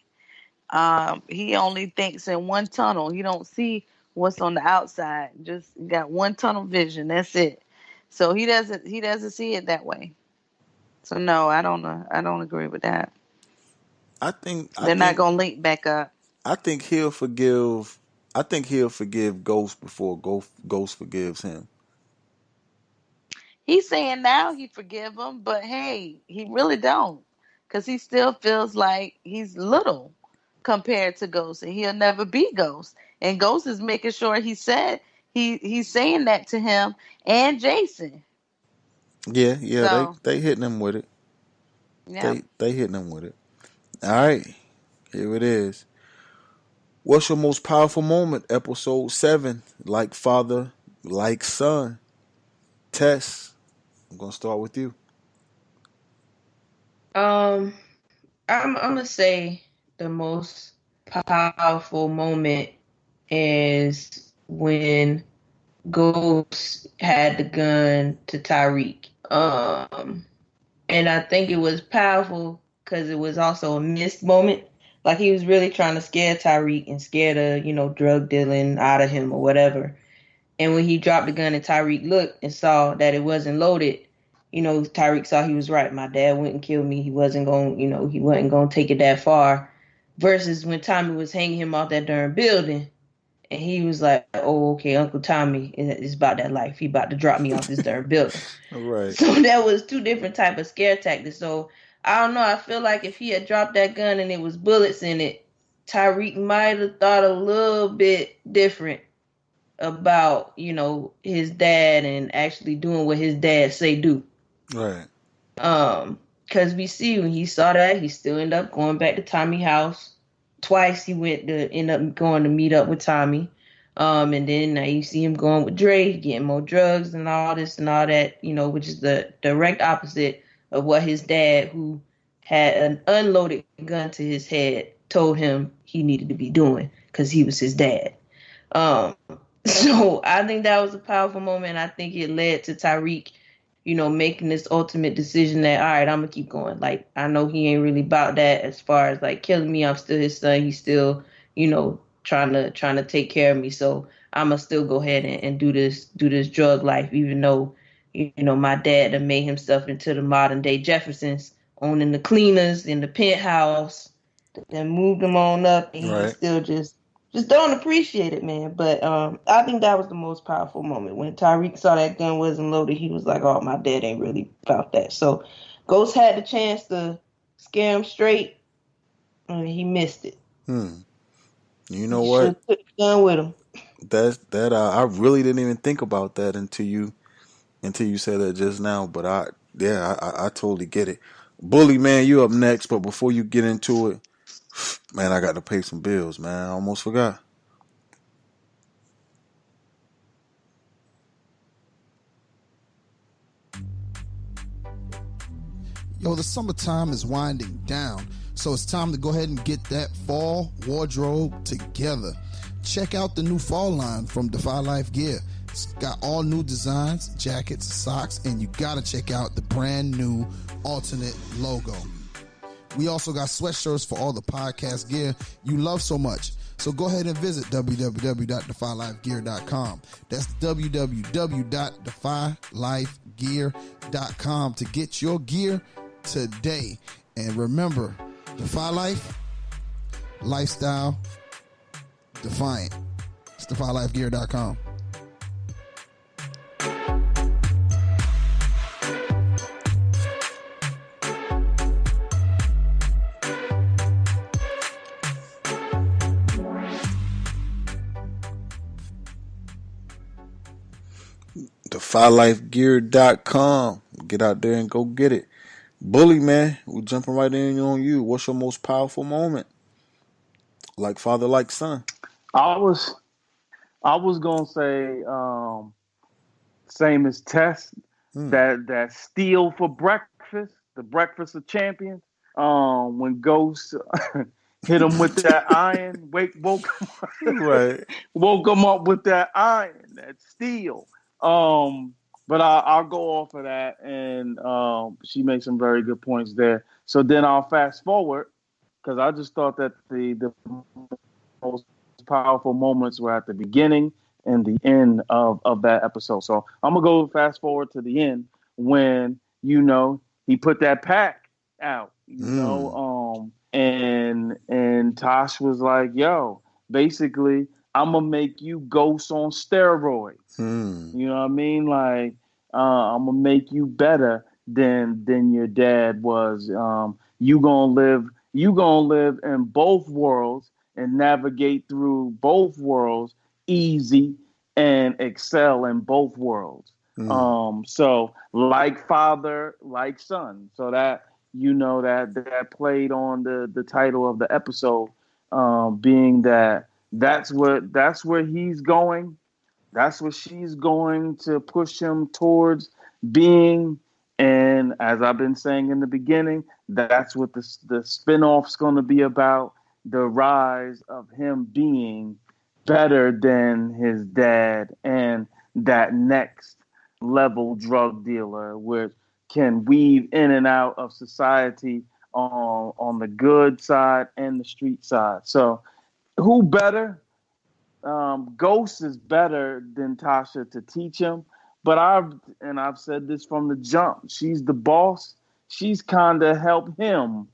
He only thinks in one tunnel. He don't see what's on the outside. Just got one tunnel vision. That's it. So he doesn't see it that way. So no, I don't agree with that. I think I They're not think gonna link back up. I think he'll forgive. I think he'll forgive Ghost before Ghost forgives him. He's saying now he forgive him, but hey, he really don't, because he still feels like he's little compared to Ghost, and he'll never be Ghost. And Ghost is making sure he's saying that to him and Jason. Yeah, So they hitting him with it. yeah. They hitting him with it. All right, here it is. What's your most powerful moment? Episode 7. Like father, like son. Tess, I'm gonna start with you. I'm gonna say the most powerful moment is when Ghost had the gun to Tyreek. And I think it was powerful because it was also a missed moment. Like he was really trying to scare Tyreek and scare the, drug dealing out of him or whatever. And when he dropped the gun and Tyreek looked and saw that it wasn't loaded, Tyreek saw he was right. My dad wouldn't kill me. He wasn't going, he wasn't going to take it that far. Versus when Tommy was hanging him off that darn building and he was like, oh, okay, Uncle Tommy is about that life. He about to drop me off this darn building. All right. So that was two different type of scare tactics. So I don't know. I feel like if he had dropped that gun and it was bullets in it, Tyreek might have thought a little bit different about, his dad and actually doing what his dad say do. Right. Because we see when he saw that, he still ended up going back to Tommy's house. Twice he went to end up going to meet up with Tommy. And then now you see him going with Dre, getting more drugs and all this and all that, which is the direct opposite of what his dad, who had an unloaded gun to his head, told him he needed to be doing because he was his dad. So I think that was a powerful moment. I think it led to Tyreek, making this ultimate decision that, all right, I'm going to keep going. Like, I know he ain't really about that as far as like killing me. I'm still his son. He's still, trying to take care of me. So I'm going to still go ahead and do this drug life, even though, my dad done made himself into the modern day Jeffersons, owning the cleaners in the penthouse, then moved him on up, and Right. he still just don't appreciate it, man. But I think that was the most powerful moment. When Tyreek saw that gun wasn't loaded, he was like, oh, my dad ain't really about that. So Ghost had the chance to scare him straight, and he missed it. You know He what? should took the gun with him. I really didn't even think about that until you said that just now. But I totally get it. Bully, man, you up next. But before you get into it, man, I got to pay some bills, man. I almost forgot. Yo, the summertime is winding down, so it's time to go ahead and get that fall wardrobe together. Check out the new fall line from Defy Life Gear. It's got all new designs, jackets, socks, and you gotta check out the brand new alternate logo. We also got sweatshirts for all the podcast gear you love so much. So go ahead and visit www.defylifegear.com. That's www.defylifegear.com. defylifegear.com to get your gear today. And remember, Defy Life, lifestyle defiant. It's defylifegear.com. DefyLifeGear.com. Get out there and go get it. Bully, man, we jumping right in on you. What's your most powerful moment? Like father, like son. I was gonna say same as Tess, that steal for breakfast, the breakfast of champions. When Ghost hit him with that iron, Right. woke him up with that iron, that steel. But I'll go off of that, and she makes some very good points there. So then I'll fast forward because I just thought that the most powerful moments were at the beginning and the end of that episode. So I'm gonna go fast forward to the end when he put that pack out, and Tosh was like, "Yo, basically, I'm gonna make you Ghost on steroids." You know what I mean? Like, I'm gonna make you better than your dad was. You gonna live in both worlds and navigate through both worlds easy and excel in both worlds. So like father, like son. So that that played on the title of the episode, being that's where he's going. That's what she's going to push him towards being. And as I've been saying in the beginning, that's what the spinoff's going to be about, the rise of him being better than his dad and that next level drug dealer, which can weave in and out of society on the good side and the street side. So who better? Ghost is better than Tasha to teach him, but I've said this from the jump. She's the boss. She's kind of helped him,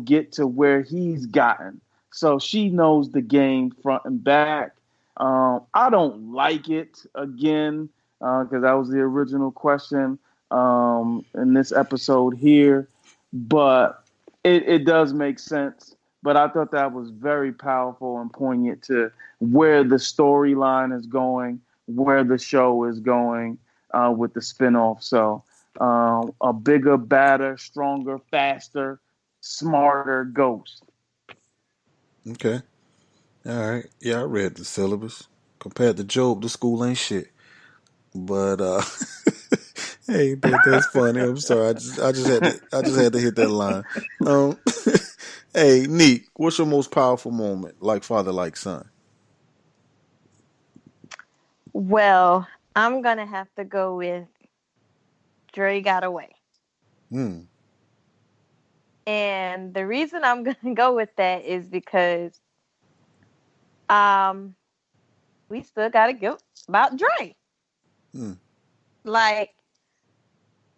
get to where he's gotten. So she knows the game front and back. I don't like it again because that was the original question in this episode here, but it does make sense. But I thought that was very powerful and poignant to where the storyline is going, where the show is going with the spinoff. So a bigger, badder, stronger, faster, smarter Ghost. Okay. All right. Yeah, I read the syllabus. Compared to Job, the school ain't shit. But hey, that's funny. I'm sorry. I just had to hit that line. Hey, Neek, what's your most powerful moment? Like father, like son. Well, I'm gonna have to go with Dre got away. Hmm. And the reason I'm gonna go with that is because we still gotta go about Dre. Like,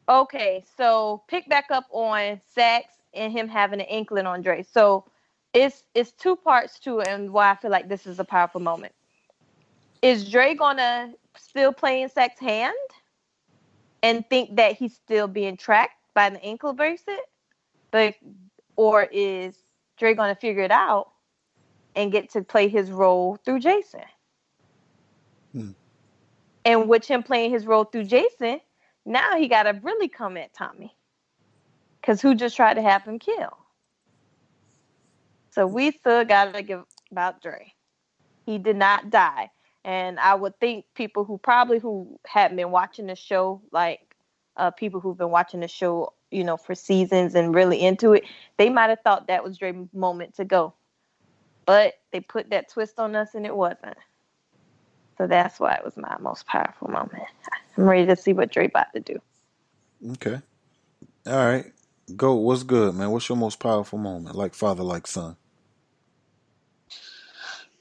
okay, so pick back up on Sax and him having an inkling on Dre. So it's two parts to it, and why I feel like this is a powerful moment. Is Dre gonna still play in Sax's hand and think that he's still being tracked by the ankle bracelet? Or is Dre gonna figure it out and get to play his role through Jason? And with him playing his role through Jason, now he gotta really come at Tommy. Because who just tried to have him killed? So we still gotta give about Dre. He did not die. And I would think people who hadn't been watching the show, like people who've been watching the show, for seasons and really into it, they might have thought that was Dre's moment to go. But they put that twist on us and it wasn't. So that's why it was my most powerful moment. I'm ready to see what Dre about to do. Okay. All right. Go. What's good, man? What's your most powerful moment? Like father, like son.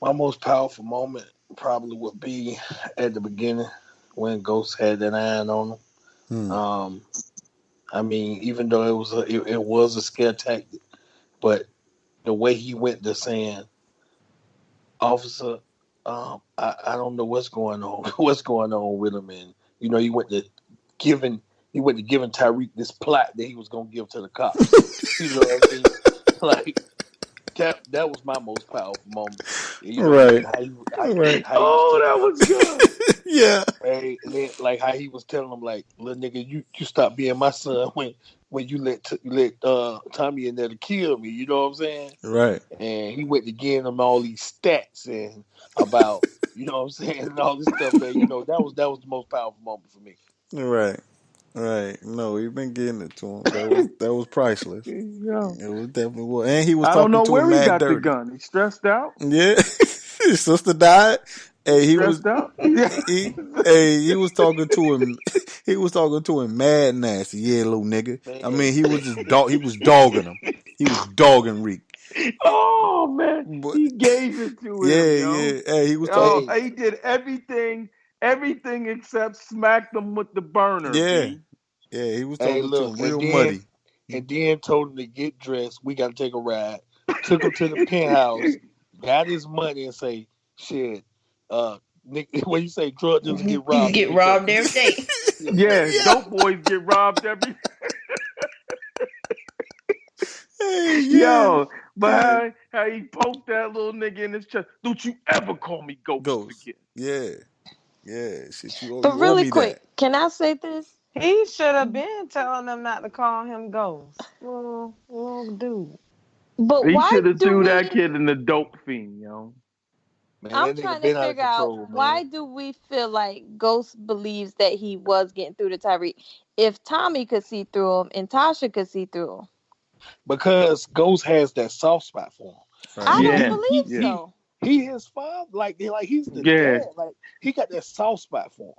My most powerful moment probably would be at the beginning when Ghost had that iron on Um, I mean, even though it was a scare tactic, but the way he went to saying, "Officer, I don't know what's going on, what's going on with him," and he giving went to giving Tyreek this plot that he was gonna give to the cops. You know what I mean? Like that was my most powerful moment. And then Right. Right. how he was Oh, that was good. Yeah. hey, and then like how he was telling him like, little nigga, you stop being my son when you let Tommy in there to kill me. You know what I'm saying? Right. And he went to giving him all these stats and about what I'm saying, and all this stuff. And that was the most powerful moment for me. Right. Right. No, you've been getting it to him. That was priceless. Yeah. It was definitely was. And he was I don't talking know to him where he mad got the dirty. gun. He stressed out. Yeah. His sister died. Hey, he was Stressed out. Yeah. he was talking to him. He was talking to him mad nasty. Yeah, little nigga. I Man. mean, he was just he was dogging him. He was dogging Reek. Oh man, But he gave it to him, yeah, yo. yeah. Hey, he was Oh, talking. Hey, he did everything except smack them with the burner, Yeah, B. yeah. He was hey, talking to look, him real muddy. and then told him to get dressed. We got to take a ride. Took him to the penthouse, got his money, and say, "Shit, Nick, when you say drug dealers get You robbed get every day." robbed every day. Yeah, Yeah. dope boys get robbed every. Hey, yeah. Yo, but Yeah. how he poked that little nigga in his chest. Don't you ever call me Ghost Ghost. again? Yeah. Yeah. Shit, But you owe really me that. quick, can I say this? He should have been telling them not to call him Ghost. Little dude. But He why should have do threw that we? kid in the dope fiend, yo. Man, I'm that nigga trying to been out of figure out control, man. why do we feel like Ghost believes that he was getting through to Tyreek if Tommy could see through him and Tasha could see through him? Because Ghost has that soft spot for him. Right. I He don't Yeah, he he believe yeah, he, so. he his father, like he's the yeah. dad. Like he got that soft spot for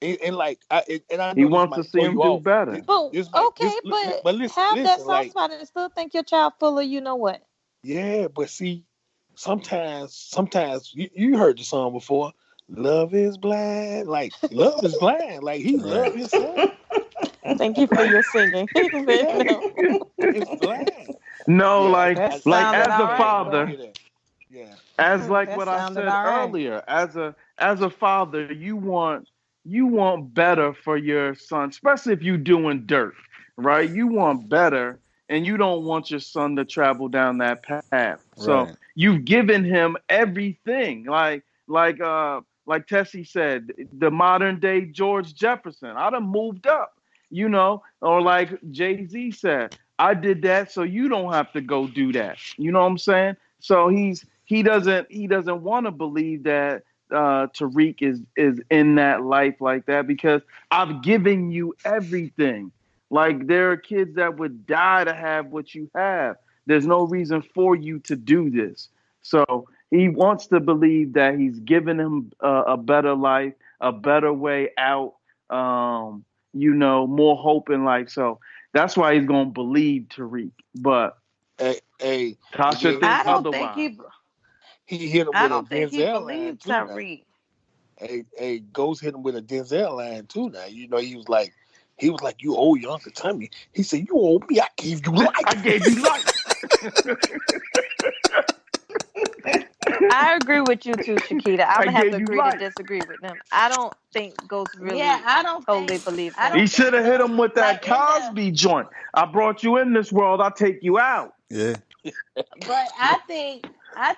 him. And like and I He know this wants to might see throw him you do off. better. But This might okay, but but listen, have that listen, soft like spot and still think your child full of you know what? yeah, but see, sometimes you heard the song before. Love is blind. Like love is blind. Like he Right. love his son. Thank you for Like your singing. But yeah, no. it's blind. No, Yeah, That like sounded I as a all get that. right I though. father, get that. Yeah. as like That what I sounded said all right. earlier, as a father, you want better for your son, especially if you're doing dirt, right? You want better, and you don't want your son to travel down that path. So Right. you've given him everything, like Tessie said, the modern day George Jefferson. I'd have moved up, or like Jay Z said, I did that, so you don't have to go do that. You know what I'm saying? So he doesn't want to believe that Tariq is in that life like that because I've given you everything. Like there are kids that would die to have what you have. There's no reason for you to do this. So he wants to believe that he's given him a better life, a better way out. More hope in life. So that's why he's gonna believe Tariq. But Hey, he Tasha gave him thinks I he don't think otherwise. he hit him I with a don't think he Denzel line believed too now. Tariq. Hey, Ghost hit him with a Denzel line too now. He was like, you owe your Uncle Tommy. He said, you owe me, I gave you I life. gave you life. I agree with you too, Shakita. I'm I gonna have to gave you agree to life. disagree with them. I don't think Ghost Yeah, really I don't totally think believes I him. He don't should think have hit Ghost him with like that in the Cosby joint. I brought you in this world. I'll take you out. Yeah. but I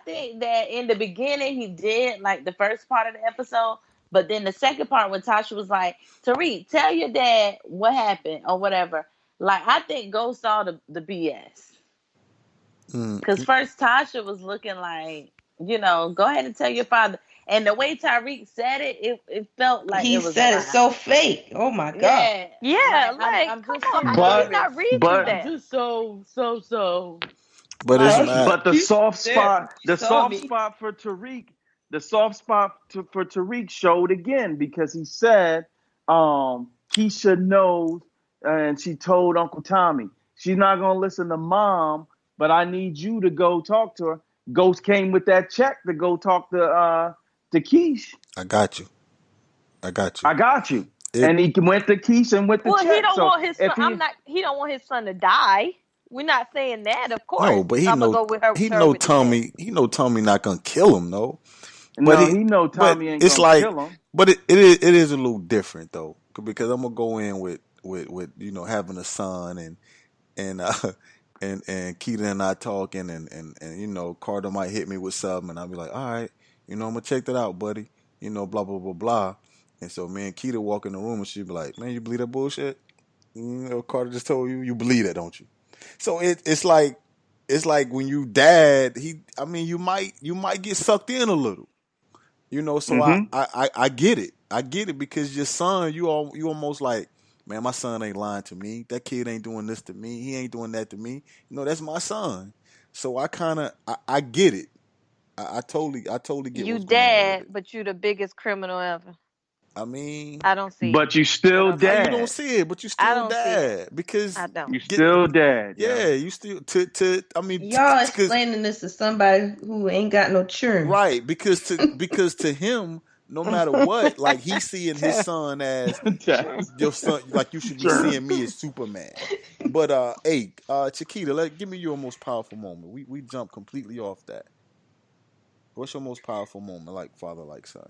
think that in the beginning he did like the first part of the episode, but then the second part when Tasha was like, Tariq, tell your dad what happened or whatever. Like I think Ghost saw the BS. Mm. Cause first Tasha was looking like, go ahead and tell your father. And the way Tyreek said it, it felt like He it was a said it lie. so fake. Oh my god. Yeah. Yeah, Like like, I'm come just on, so how did he But not nervous. read through but I'm that? just so. But it's No, Like not. but the she soft there. spot, She the saw soft me. spot for Tariq, for Tariq showed again because he said, Keisha knows, and she told Uncle Tommy she's not gonna listen to mom, but I need you to go talk to her. Ghost came with that check to go talk to Keish. I got you. I got you. I got you. And he went to Keisha and went to Well, he check. don't So want his son. if he He don't want his son to die. We're not saying that, of No, course. but I'm gonna go with her. Her with the check. He know Tommy not gonna kill him, no. But no, he know but Tommy ain't it's gonna like, kill him. but it is a little different though, because I'm gonna go in with having a son and and Keita and I talking and Carter might hit me with something and I'll be like, all right, I'm gonna check that out, buddy, blah blah blah blah, and so me and Keita walk in the room and she'd be like, man, you believe that bullshit? Carter just told you believe that, don't you? So it's like when you dad, you might get sucked in a little. So I, Mm-hmm. I I get it. I get it because your son, you almost like, man, my son ain't lying to me. That kid ain't doing this to me. He ain't doing that to me. That's my son. So I get it. I totally get You what's going on with dad, it. but you the biggest criminal ever. I mean, I don't see it. But you I still don't see how it. you don't dad. see it, but you I still don't see it. dad because I don't. You get still dad, yeah, yo. you still to I mean Y'all because explaining this to somebody who ain't got no children. right, because to him, no matter what, like he's seeing his son as your son, like you should be Sure. seeing me as Superman. But hey, Chiquita, give me your most powerful moment. We jumped completely off that. What's your most powerful moment, like father, like son?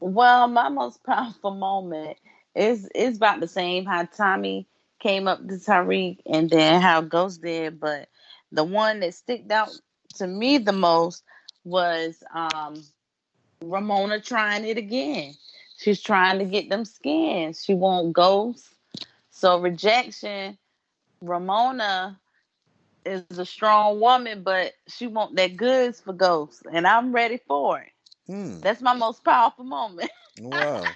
Well, my most powerful moment is about the same how Tommy came up to Tyreek and then how Ghost did, but the one that sticked out to me the most was Ramona trying it again. She's trying to get them skins. She want Ghost. So rejection, Ramona is a strong woman, but she want that goods for Ghost, and I'm ready for it. Hmm. That's my most powerful moment. Wow.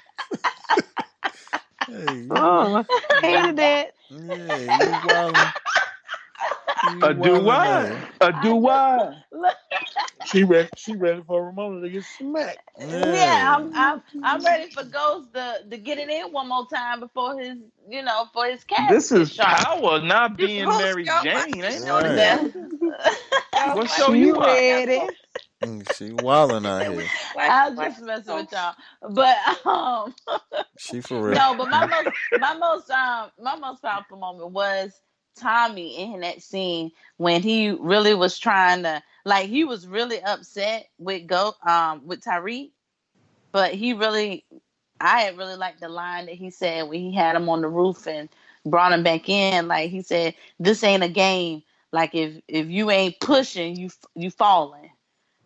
Hey, Oh, hated it. yeah, you wildin'. You A do wildin' out what? here. A I do just what? look. She ready for Ramona to get smacked. Yeah, Yeah. I'm ready for Ghost to get it in one more time before his for his This casket is shot. power, not being Who's Mary got my Jane. Ain't no Right. That, difference. sister? What Y'all show She you watch? ready. She wildin' out That was here. I'll like just messing with y'all, but She for real. no, but my most powerful moment was Tommy in that scene when he really was trying to he was really upset with Tyreek, but I had really liked the line that he said when he had him on the roof and brought him back in. Like he said, "This ain't a game. Like if you ain't pushing, you falling."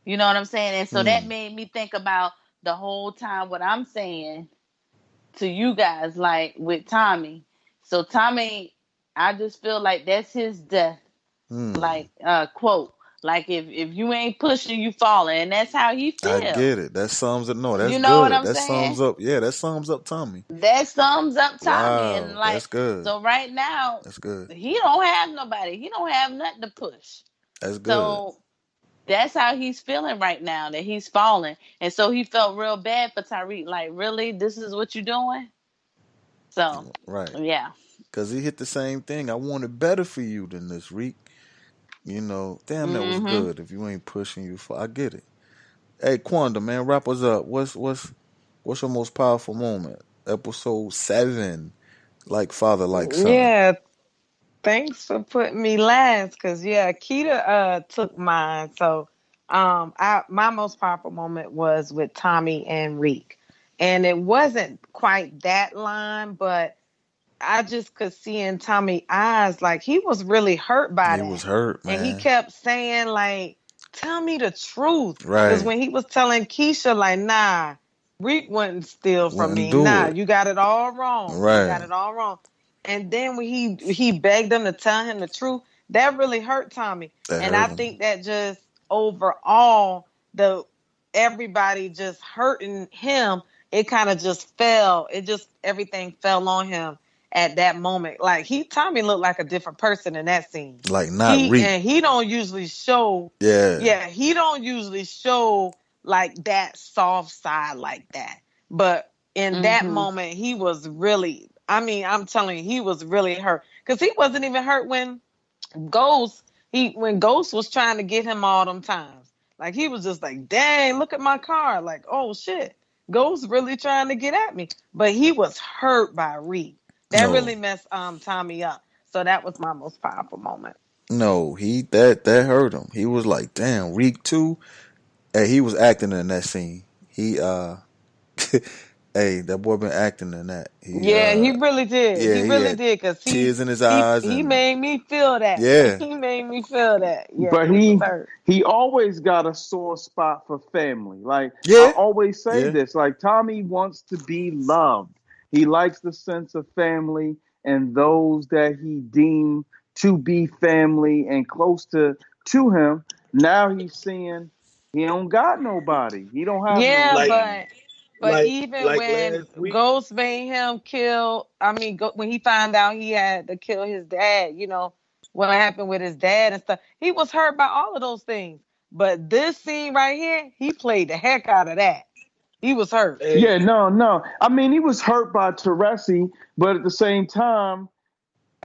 You know what I'm saying? And so that Hmm. made me think about the whole time what I'm saying to you guys, like with Tommy. So Tommy, I just feel like that's his death. Hmm. Like quote, like if you ain't pushing, you falling, and that's how he I feel. get it. That sums up. No, that's You know what good. I'm That sums saying? up. Yeah, that sums up Tommy. That sums up Tommy, and Wow, like that's good. so right now, That's good. he don't have nobody. He don't have nothing to push. That's good. So that's how he's feeling right now, that he's falling. And so he felt real bad for Tyreek. Like, really? This is what you're doing? So, Right. yeah. Because he hit the same thing. I wanted better for you than this, Reek. Damn, that was Mm-hmm. good. If you ain't pushing, I get it. Hey, Quanda, man, wrap us up. What's your most powerful moment? Episode 7, like father, like son. Yeah, thanks for putting me last, because yeah, Keita took mine. So I my most powerful moment was with Tommy and Reek. And it wasn't quite that line, but I just could see in Tommy's eyes like he was really hurt by He was that. hurt, And he man. kept saying, like, tell me the truth. Because Right. when he was telling Keisha, like, nah, Reek wouldn't steal from Wouldn't me. do Nah, it. you got it all wrong. You got Right. it all wrong. And then when he begged him to tell him the truth, that really hurt Tommy. That And I hurt him. think that just overall, the everybody just hurting him, it kind of just fell. It just everything fell on him at that moment. Like Tommy looked like a different person in that scene. Like not He Reek. and he don't usually show, Yeah. yeah, he don't usually show like that soft side like that. But in that Mm-hmm. moment, he was really, I mean, I'm telling you, he was really hurt. Because he wasn't even hurt when Ghost, when Ghost was trying to get him all them times. Like he was just like, dang, look at my car. Like, oh shit. Ghost really trying to get at me. But he was hurt by Reek. That No, really messed Tommy up. So that was my most powerful moment. no, he that hurt him. He was like, damn, Reek too. Hey, he was acting in that scene. He hey, that boy been acting in that. He Yeah, he really did. yeah, He he really had did because tears in his eyes he and made me feel that. yeah, He made me feel that. Yeah, But he was hurt. he always got a sore spot for family. Like I yeah, always say yeah. this, like Tommy wants to be loved. He likes the sense of family and those that he deemed to be family and close to him. Now he's seeing he don't got nobody. He don't have no Yeah, Like family. but even like when last week. Ghost made him kill, I mean, when he found out he had to kill his dad, what happened with his dad and stuff, he was hurt by all of those things. But this scene right here, he played the heck out of that. He was hurt. Yeah, Hey, no. I mean, he was hurt by Teresi, but at the same time,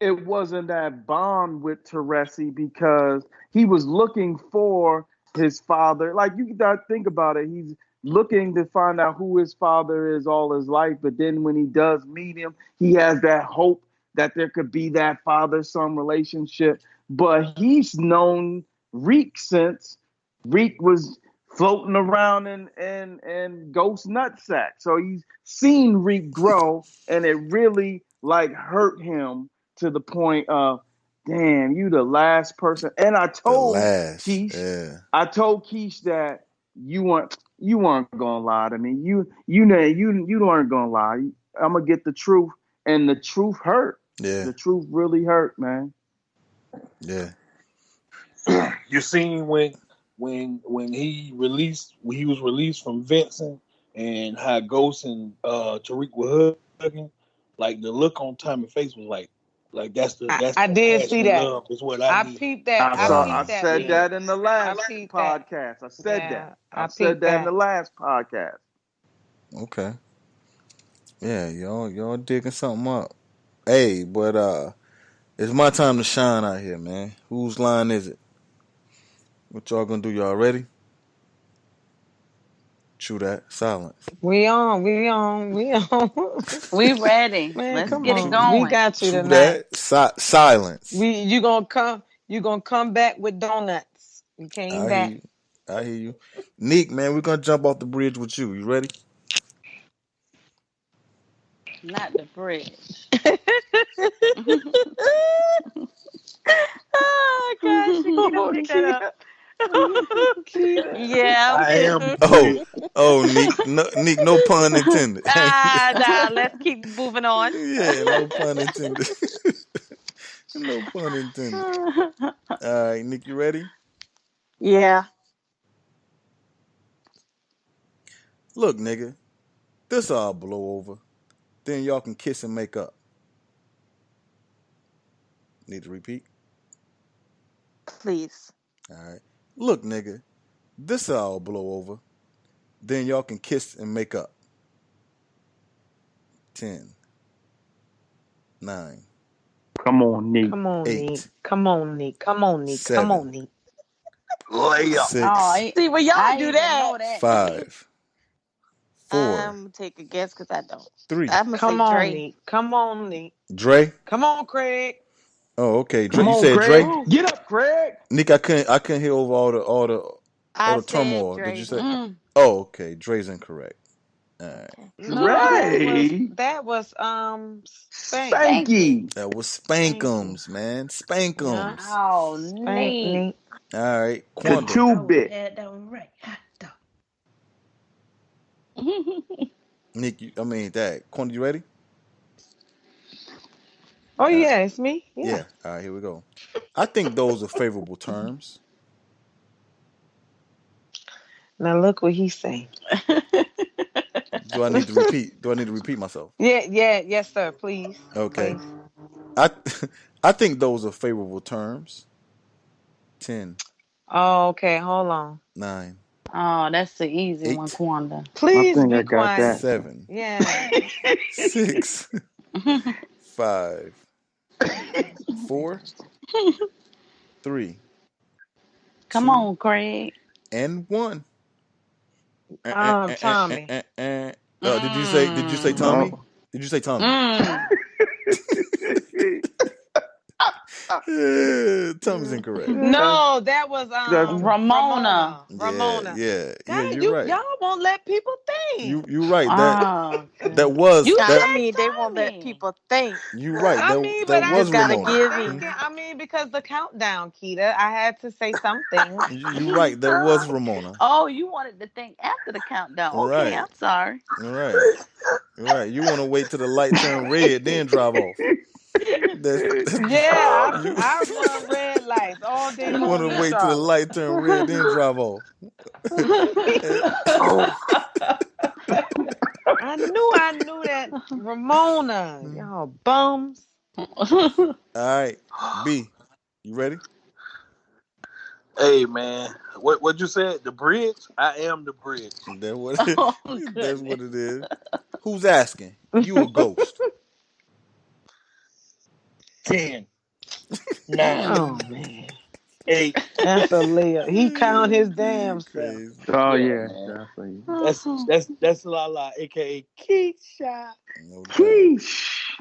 it wasn't that bond with Teresi because he was looking for his father. Like you got to think about it. He's looking to find out who his father is all his life, but then when he does meet him, he has that hope that there could be that father-son relationship. But he's known Reek since Reek was floating around in Ghost Nutsack. So he's seen Reek grow, and it really like hurt him to the point of, damn, you the last person. And The last, Keish, yeah, I told Keish that you weren't gonna lie to me. You weren't gonna lie. I'm gonna get the truth, and the truth hurt. yeah, The truth really hurt, man. yeah. you seen when he was released from Vincent and how Ghost and Tariq were hugging, like the look on Tommy's face was like that's I the did see passionate that. love is what I I need. peeped that. I I saw. I peeped Wow, that said beat. that in the I last peeped that. podcast. I said that. Yeah, I I said peeped that in the that. last podcast. okay, yeah, y'all digging something up. Hey, but it's my time to shine out here, man. Whose line is it? What y'all gonna do? Y'all ready? True that. Silence. We on. We ready. Man, Let's come get it True, on. We going. got you true tonight. that. Silence. You gonna come back with donuts. You came I hear back. you. I hear you. Neek, man, we're gonna jump off the bridge with you. You ready? Not the bridge. Oh gosh, Shakita, pick that up. Kita. Yeah. I am the Oh, bridge. oh, Neek, no, Neek, no pun intended. Nah, let's keep moving on. Yeah, no pun intended. No pun intended. All right, Nick, you ready? Yeah. Look, nigga, this all blow over. Then y'all can kiss and make up. Need to repeat? Please. All right. Look, nigga, this all blow over. Then y'all can kiss and make up. 10, 9, Come on, Nick. Come on, Neek. 8, Come on, Neek. Come on, Neek. Come 7, on, Neek. Layup. Oh, 6, See, well, y'all I do even that. know that. 5, 4, I'm take a guess because I don't. 3. I'm gonna say Come on, Dre. Neek. Come on, Neek. Dre? Come on, Craig. Oh, okay. Dre, Come you on, said Craig. Dre? Come Get up, Craig. Nick, I couldn't hear over all I the said turmoil. Did you Dre. say? on. Oh, okay. Dre's incorrect. All right. No, Dre. that was Spank. Spanky. Spanky. That was Spanky. Spankums, man. Yeah. Spankums. Oh, Spank neat. Neek. All right. The Quanda. two Oh, bit. had that one right. Hot dog. Nick, I mean, that. Quanda, you ready? Oh All right. yeah, it's me. Yeah. Yeah. All right, here we go. I think those are favorable terms. Now look what he's saying. Do I need to repeat? Do I need to repeat myself? Yes, sir. Please. Okay. Please. I I think those are favorable terms. 10, Oh, okay, hold on. 9, Oh, that's the easy one, 8, Quanda. I Please think I be got quiet. that. 7, Yeah. 6, 5, 4, 3, Come 2, on, Craig. and 1. Tommy. Did you say Tommy? No. Did you say Tommy? Mm. Tommy's incorrect. No, that was That's Ramona. Ramona. Yeah, God, you're right. y'all won't let people think. You right. Oh, okay. That was You that. I said mean, they won't let Tommy. people think. You right. I That mean, but that I was just gotta Ramona. give Mhm. him. I mean, because the countdown, Keita, I had to say something. You right. That was Ramona. Oh, you wanted to think after the countdown. Okay, Right. I'm sorry. Right. Right. You want to wait till the light turn red, then drive off. Yeah, You I run red lights all day you want long to in wait till the Charlotte. light turn red, then drive off. Oh, I knew that Ramona. Y'all bums. All right, B, you ready? hey man, what you said? The bridge? I am the bridge. That what Oh that's goodness. what it is. Who's asking? You a ghost? 10, 9, Mm. Oh man, 8. that's a Leo. He count his damn self. Crazy. Oh Yeah, yeah, man. definitely. That's La La, aka Keisha. No doubt. Sheesh.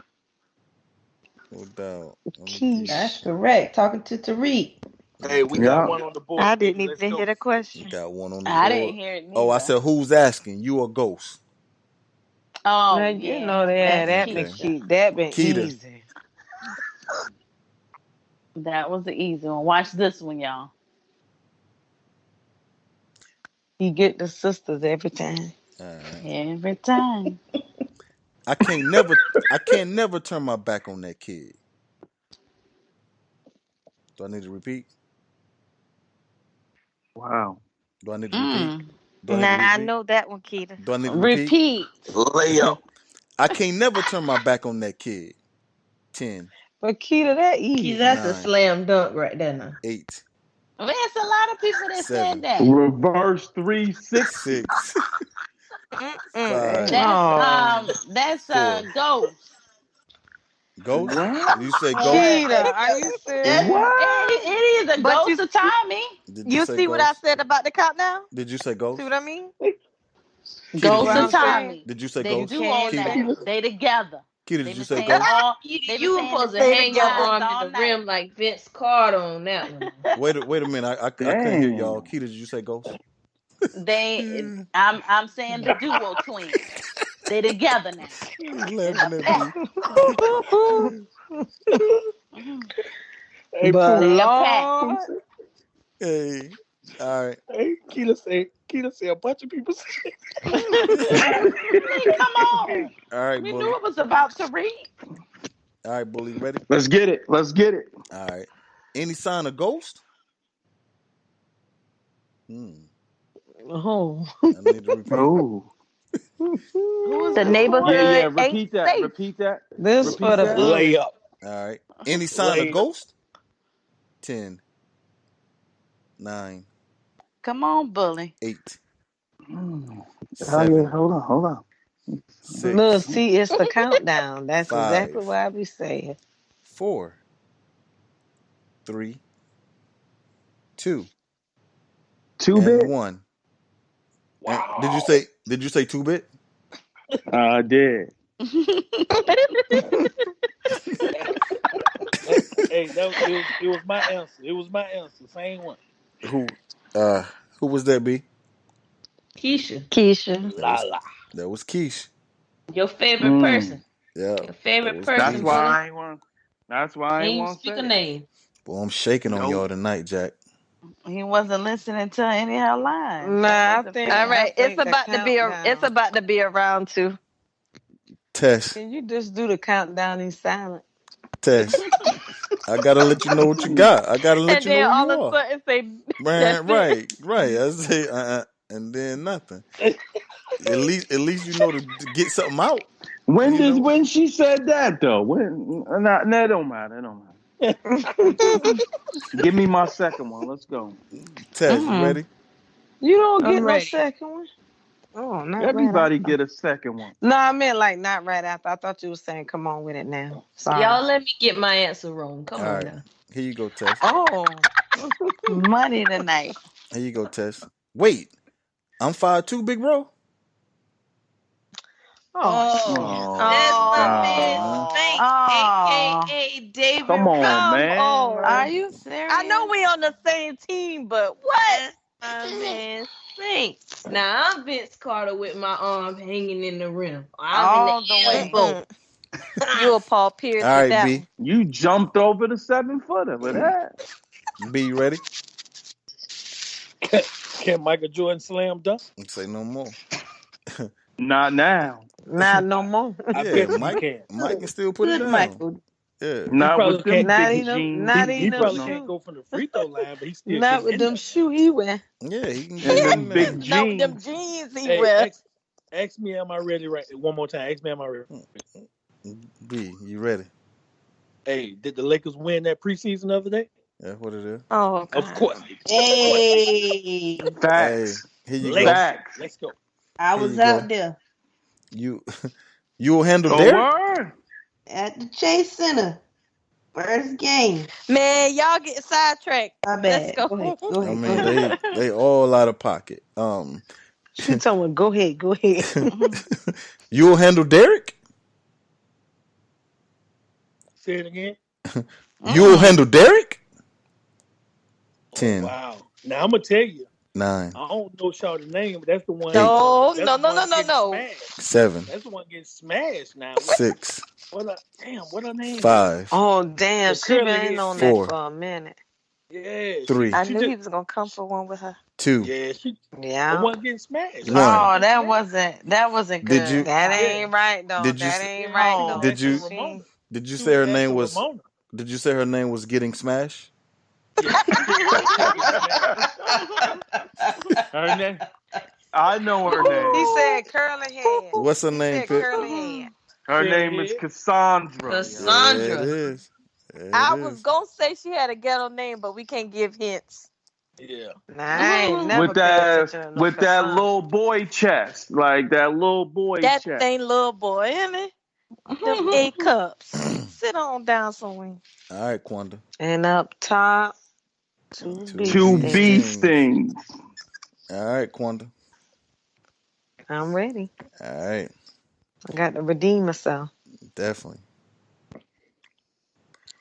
No doubt. Let me That's Keish. correct. Talking to Tariq. Hey, we got Yeah. one on the board, I baby. didn't Let's even go. hear the you question. got one on the I didn't board. hear it Oh, I neither. said who's asking? You a ghost? Now Oh you know yeah, that that's been Okay. Keisha. keep that been Keita. easy. That was the easy one. Watch this one, y'all. He get the sisters every time. All right. Every time. I can't never I can't never turn my back on that kid. Do I need to repeat? Wow. Do I need to repeat? Mm. Do I need to Nah, I repeat? know that one, Keita. Do I need to repeat? Repeat. Layup. I can't never turn my back on that kid. 10, But Keita, that easy. That's a 9, slam dunk right there now. 8, There's a lot of people that said 7, that. Reverse 360. 6, Mm-mm. 5, Oh, That's 4. Ghost. Ghost? What? You say ghost? Keita, are you That serious? What? it is a But ghost of Tommy. Did you you say see what I ghost? said about the countdown? Did you say See ghost? what I mean? Kita, See Ghost what of I'm saying? Tommy. did you say They You ghost? duo can't Kita, now. say They together. Kita, did They've you been say saying it ghost? all. You, They've been you were saying the supposed to Stay same hang your together. lines arm in all the night. rim like Vince Carter on that one. Wait a minute. I couldn't hear y'all. Damn. Kita, did you say ghost? They, I'm saying the duo twins. They together now He's in a laughing at pack. me. Hey, But Pooh. They a pack. Pooh Lord, said, Hey, all right. hey, Keita said a bunch of people said. I mean, come on. All right, We knew bully. it was about to read. All right, bully, ready? Let's get it. Let's get it. All right. Any sign of ghost? Hmm. oh, I need to repeat. Oh. Who is The this for? Yeah. neighborhood ain't Repeat that. safe. Repeat that. this for Repeat the that. bully. Layup. All right. Any sign of Layup. ghost? 10, Come on, bully. 8, Oh yeah. 7, Hold on. Look, 6, see, it's the countdown. That's exactly 5, what I be saying. 4, 3, 2, 2 bit. and 1. And Wow. did you say 2-bit? I did. Hey, it was my answer. It was my answer. Same one. Who uh who was that, B? Keisha, Keisha. That La was la. that was Keish. your favorite Mm. person. Yeah, Your that favorite was That's person, Keish. why bully. I ain't want. That's why I Can ain't you want to speak say a it. name? Boy, I'm shaking on Nope. y'all tonight, Jack. He wasn't listening to any of her lines. That Nah, wasn't All fair. I right, it's think the about to be it's countdown. about to be a round two. Tess, Can you just do the countdown in silent? Tess. I gotta let you know what you got. I gotta let And you know then who all you of a are. sudden say that's Man, it. right. I say and then nothing. At least you know to get something out. You know, When she said that though? When? Nah, that don't matter. It don't matter. Give me my second one. Let's go. Tess, you Mm. ready? You don't I'm get no ready. second one. Oh, not right Everybody after. get a second one. No, I meant like not right after. I thought you were saying, "Come on with it now." Sorry. Y'all let me get my answer wrong. All Come on right. now. Here you go, Tess. Oh, Money tonight. Here you go, Tess. Wait, I'm 5'2", big bro. Oh, Oh, that's my God. man Saint, Oh, aka David Come on, Ruffin. Come man. on. are you I know serious? we on the same team, but what? That's my man Saint. Now I'm Vince Carter with my arm hanging in the rim. I'm in the All the way. elbow. Mm-mm. You a Paul Pierce All with right, that B. one. You jumped over the 7-footer with that. B, you ready? Can Michael Jordan slam dunk? Say no more. Not now. Not no more. I Yeah, bet you he Mike. can. Mike can still put it Good down. Michael. Yeah. He Not probably with them can't. Not big even, jeans not He he even probably putting can't on. shoe. go from the free throw line, but he's still Not getting with in them there. shoe he wear. Yeah, he can And get in them there. big Not with them jeans. jeans he Hey, wear. ask me, am I ready? Right, one more time. Ask me, am I ready? B, you ready? Hey, did the Lakers win that preseason the other day? That's what it is. Oh Of God. course they did. Of course they did. Hey, Hey, Facts. here you go. Lakers. Facts. Let's go. I Here was you out go. there You you will handle Oh, Derek? word? at the Chase Center. First game. Man, y'all get sidetracked. My Let's bad. go. Go ahead. Go I ahead. Go mean, ahead. they all out of pocket. She told me, go ahead, go ahead. You will handle Derek? Say it again. You will handle Derek? Oh 10, wow. Now I'm gonna tell you. 9, I don't know Shawty's name, but that's the one. 8, No, That's no, the no, no, one no, getting no. smashed. 7, That's the one getting smashed now. 6, Damn, what her name is? 5, Oh damn, The she curly been head on chick. that 4, for a minute. Yeah, 3, I she knew just he was gonna come for one with her. 2, yeah she the Yeah. one getting smashed. That's the 1. one Oh, getting smashed. that wasn't Did you good. That Stop. Yeah, ain't right though. did you That s- ain't right she was though. No. did asking you Ramona. did you She say was her name asking was Ramona. did you say her name was getting smashed? Yeah, she was getting smashed. Her name. I know her He name. said curly head. What's her He name, said Pip? curly head. Her Curly name is head. Cassandra, yo. There it Cassandra. is. There it I was is. gonna say she had a ghetto name, but we can't give hints. Yeah. Nah, I ain't never With paid that attention to no with that Cassandra. little boy chest. Like that little boy That chest. thing, little boy, isn't it? Them A cups. Sit on down somewhere. All right, Quanda. And up top, two Two bee Two bee bee stings. stings. stings. All right, Quanda. I'm ready. All right, I got to redeem myself. definitely.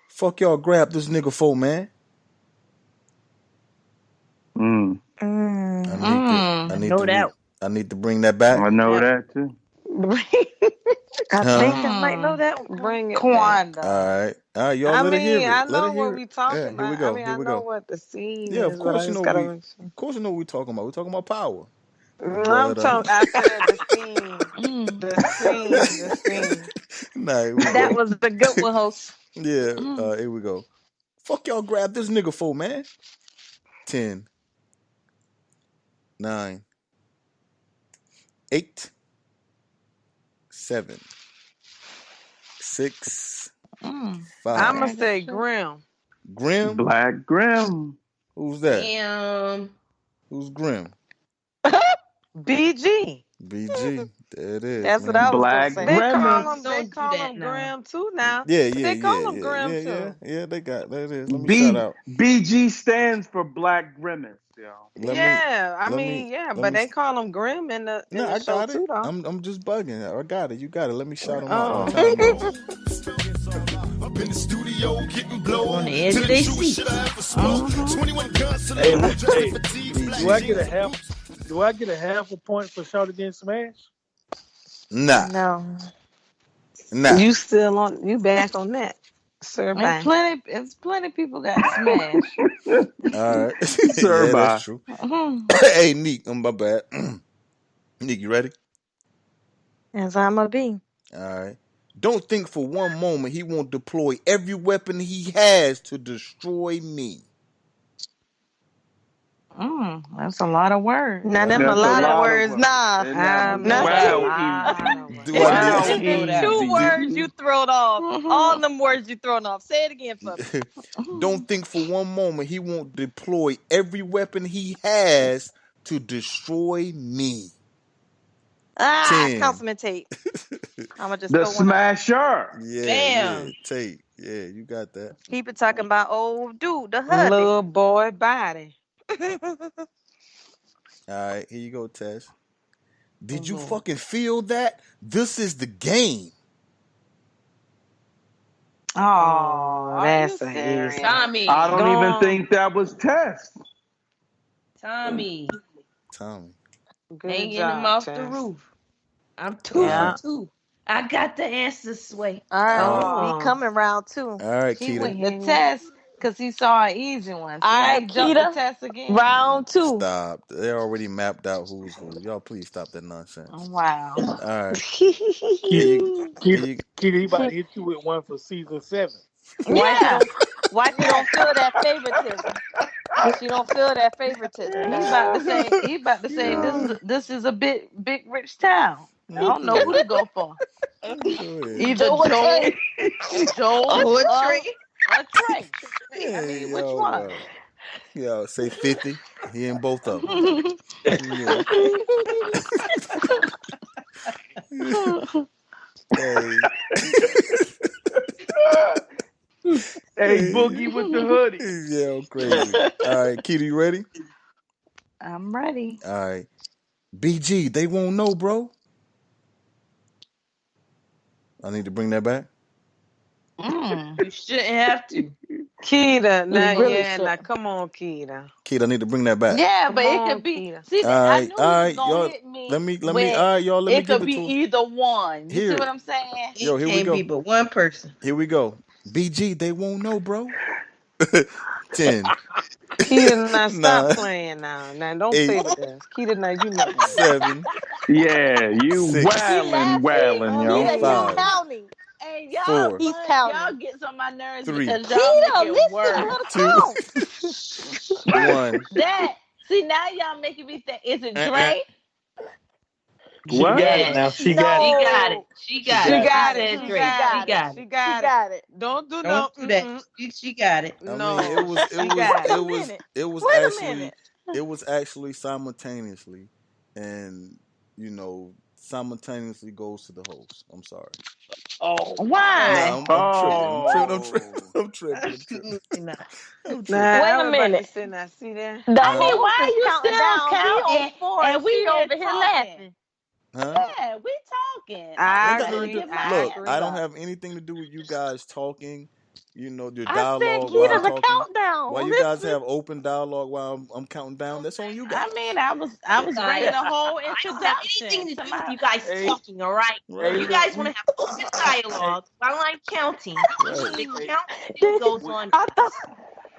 Fuck y'all, grab this nigga for, man. Mm. I need to. I I need know to. that. I need to bring that back. I know Yep. that too. I Huh? think I might know that one. Bring it back. All Quanda. right. All right, y'all. I Let her mean, hear it. I Let her know what hear it. we talking Yeah. Here we about. I go. mean, Here I we know go. what the scene Yeah. Of is, but I course you just know gotta we. make sure. Of course you know what we talking about. We talking about power. I'm But talking. I said the scene, Mm. the scene, the scene. nah. Here we That go. was the good one, host. Yeah. Mm. Here we go. Fuck y'all, grab this nigga for, man. 10, 9, 8, 7, 6, Mm. I'ma 5. That is say true. Grim. Grim. Black Grim. Who's that? Damn. Who's Grim? BG. BG. There it is, That's what man. I was gonna Black say. They call Grimace. him. They Don't do call that him now. Grim too now. Yeah, yeah, They yeah, call him yeah, Grim yeah, yeah, too. yeah. They got there it is. Let me shout out. BG stands for Black Grimace, yo. Let me, Yeah, I let me, mean, yeah, let but me. they call him Grim in No, the I show got it. too, though. I'm just bugging. I got it. You got it. Let me shout them out one Oh, time more. Up in the studio getting blow. On the edge of their seat. Should I have a smoke? 21 guns to Hey, the hey, fatigue. do I get a half? Do I get a half a point for Shawty getting smashed? Nah, No. nah. you still on? You back on that, sir? And Bye. plenty people got smashed. All right. Sir, Yeah, that's bye. true. Mhm. Hey, Neek, my bad. Neek, you ready? As I'ma be. All right. Don't think for one moment he won't deploy every weapon he has to destroy me. That's a lot of words. Now What? them a That's a lot of. lot of Words, words. nah. And that I was mean, Now, that's a wow lot of easy. words. Do I Why Wow would you need? throw that easy. two one? words you thrown off. All them words you thrown off. Say it again for me. Don't think for one moment he won't deploy every weapon he has to destroy me. Ah, 10. Councilman Tate. I'ma just The throw one out. smasher. Yeah, yeah. Damn. Tate. Yeah, you got that. He been talking about old dude, the hubby. Little boy body. All All right, here you go, Tess. Did you Mhm. fucking feel that? This is the game. Oh, Oh, are you that's a easy. serious? I Tommy. don't even Go think that was test. Tommy. Tommy. Good Hanging him job, off the Tess. roof. I'm All 2 for Yeah. right. 2. I got the answer, Sway. All right. All right. Oh, he Oh, coming round two. All right, he Keita. went the He, test because he saw an easy one. See all how right, he jumped the Keita, test again? round two. Stop. They already mapped out who's who. Y'all please stop that Oh, nonsense. wow. All right. Here Keita, you here you Keita, he about to hit you with one for season 7. Wifey Yeah. don't wifey Yeah. don't feel that favoritism. She don't feel that favoritism. He That's about to all. say. He about to say Yo. this is a big rich town. I don't know who Okay. to go for. Go ahead. Either Do a Joel, trade. Joel, Oh, a tree. or Trey. I Hey, mean, which yo, one? yo, say 50. He in both of them. Yeah. Hey. Hey, Boogie with the hoodie. Yeah, I'm crazy. All right, Kitty, you ready? I'm ready. All right. BG, they won't know, bro. I need to bring that back. Mm. You shouldn't have to. Keita, You now really yeah, should. now come on, Keita. Kid, I need to bring that back. Yeah, but Come it on, could be. Keita. See, All I right, knew he all was right, gonna y'all. hit Let me me, with. all right, y'all. Let me It give could it be to him. either one. You see Here, what I'm saying? yo, It here we can't be go. but one person. Here we go. BG, they won't know, bro. 10, Keita, now stop 9, playing now. Now don't 8, play with us. Keita, now you know better. 7, Yeah, you 6, He laughing. yo. Keita, he's 5, counting. Hey, y'all 4, He's fun. Y'all counting. gets on my nerves 3, because y'all make Keita, it listen to worse. her 2, count. 1. That see now y'all making me think. Is it Dre? She What? got it Yes. now. She got it. She got it. No. She She got She it. got it. She got it. said She She Dre. got She it. got it. got She it. She got it. got it. Don't do Don't no. do that. Mm-mm. She got it. I mean, it No, was, it she was, got Wait it. a it was, minute. it was Wait a actually, minute. it was actually simultaneously, and simultaneously goes to the host. I'm sorry. Oh No, my Why? I'm tripping. I'm tripping. I'm tripping. Oh. I'm tripping. I'm tripping. Absolutely not. I'm Now tripping. Wait I a was about to minute. say, now see that? The I mean, Huh? host why is are you counting still down. He on counting 4 and and we she here over here talking? laughing. Huh? Yeah, we talking. I'm That I ain't got trying nothing to to agree. do. get my I Look, agree. I answer. don't have anything to do with you guys talking. Your I said dialogue while I'm Keita's a talking. While countdown. you guys Listen. have open dialogue while I'm counting down, that's on you I guys. mean, I was bringing Guys, a whole I don't have introduction anything to to do with my. you guys hey, talking, all right? hey, You Right. look, guys want to have open hey, dialogue while I'm counting. Right. The hey, count then goes we, on. I thought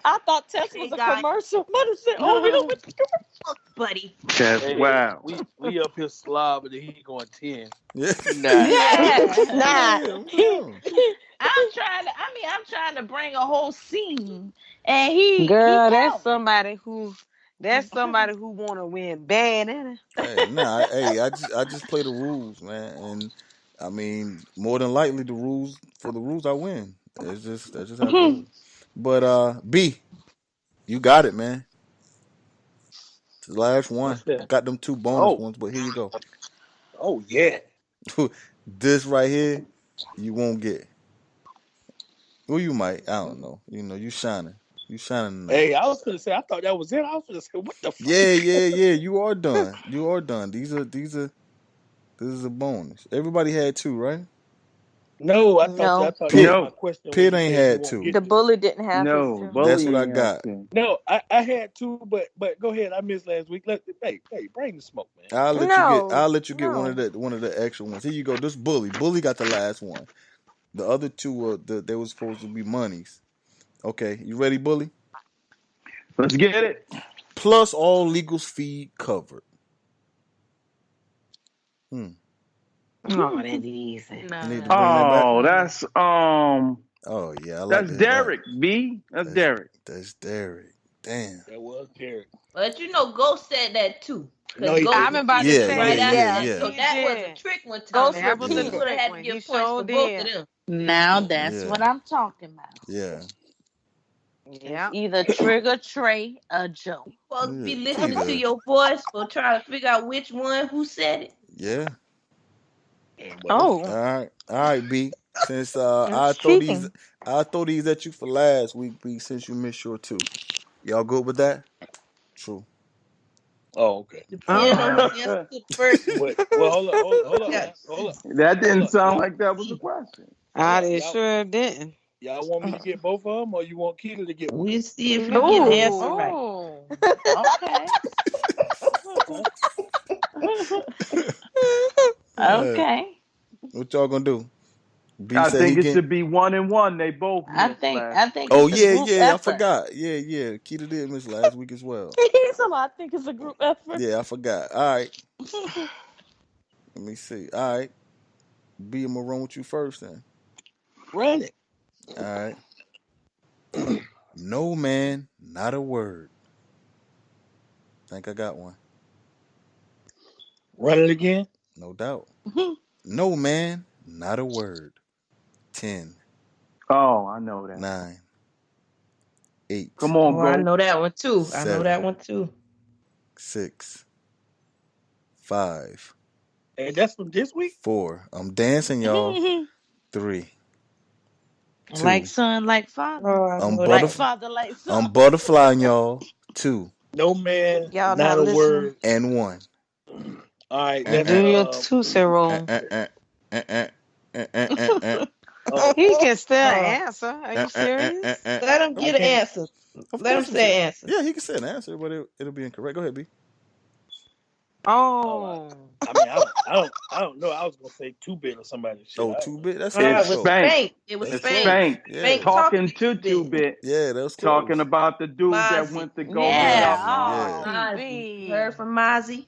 I thought Tess was Okay, a guys. commercial. But it said, "Oh, we don't." Look, buddy. That's hey, wow. we up here slobbing and he going 10. Yeah. Nah. Yeah, I'm nah. down. I'm down. I'm trying to bring a whole scene, and he Girl, counting. that's somebody who want to win bad, ain't it? Hey, nah. Hey, I just play the rules, man. And I mean, more than likely, the rules I win. That's just how it goes. But B, you got it, man. It's the last one. What's that? Got them two bonus Oh, ones, but here you go. oh yeah. This right here, you won't get. Well, you might. I don't know. You shining. You shining tonight. Hey, I was gonna say I thought that was it. I was gonna say what the fuck. Yeah, yeah, yeah. You are done. You are done. This is a bonus. Everybody had two, right? No, I No, thought that was Pit. my No, question when Pit you ain't said you had won't two. get the to. bully didn't have his no, too. That's bully what I ain't have got. to. No, I had two, but go ahead. I missed last week. Hey, bring the smoke, man. No, I'll let you get no. one of the extra ones. Here you go. This bully. Bully got the last one. The other two were they were supposed to be monies. Okay, you ready, bully? Let's get it. Plus all legal fee covered. Hmm. Oh, that's easy. I need to Nah. bring that back. Oh, Oh yeah, I like that's to hear that. Derek B. That's That's Derek. that's Derek. Damn. That was Derek. But Ghost said that too. No, Because he Ghost I'm didn't. about to repeated Yeah, it yeah, right say, yeah, after Yeah, that. yeah, So he that was a did. trick one, Tommy. Ghost That Because was then a you yeah, would repeated. have trick had to one. He give points sure for both of did. them. Now that's yeah, what I'm talking about. yeah, It's Yeah. either Trigger, Trey, or Joe. You supposed to yeah. be listening to Keita. your voice, but trying to figure out which one who said it. Yeah. Well, Oh, All right, B. Since That's cheating. I throw these at you for last week, B. Since you missed your two, y'all good with that? True. Oh, okay. Depending on the answer to the first. Well, hold up, Yes. now. Hold up. That Hold didn't up. sound like that was a question. Hold up. They sure didn't. Y'all want me to get both of them, or you want Keita to get one? We'll see if you get the answer Ooh. right. Oh, okay. Okay. What y'all gonna do? B I said he think it can. should be 1-1. They both missed last. I think Oh it's a yeah, group yeah. I effort. forgot. Yeah. Keita did miss last week as well. I think it's a group effort. Yeah, I forgot. All right. Let me see. All right. B, I'm gonna run with you first then. Run it. All right. No man, not a word. Think I got one. Run it again. No doubt. No man, not a word. 10, Oh, I know that. 9, 8, Come on, Oh, I go. know that one too. I know 7, that one too. 6, 5, And that's from this week. 4. I'm dancing, y'all. 3, 2. Like son, like father. Oh, I I'm know Like that. father, like son. I'm butterflying, y'all. 2 No man, Y'all not not a listening. word. and 1. All right, Uh, that's Do uh, your Tootsie uh, Roll. uh, uh, uh, uh, uh, He can still Oh, answer. Are you serious? let him I get an can't. answer. Of Let him course he can. say an answer. Yeah, he can say an answer, but it'll be incorrect. Go ahead, B. Oh, Oh. I mean, I don't know. I was gonna say 2-bit or somebody shit. Oh, 2-bit. That's Oh, it It's close was though. Spank. Spank. It was That's It's Spank. close. Spank. Yeah, Spank talking Talking to to Two-Bit. 2-Bit. yeah, that was Talking close. about the dude that Mozzie. went to go hit Yeah. up. Oh, Yeah, Mozzie. DB. Heard from Mozzie?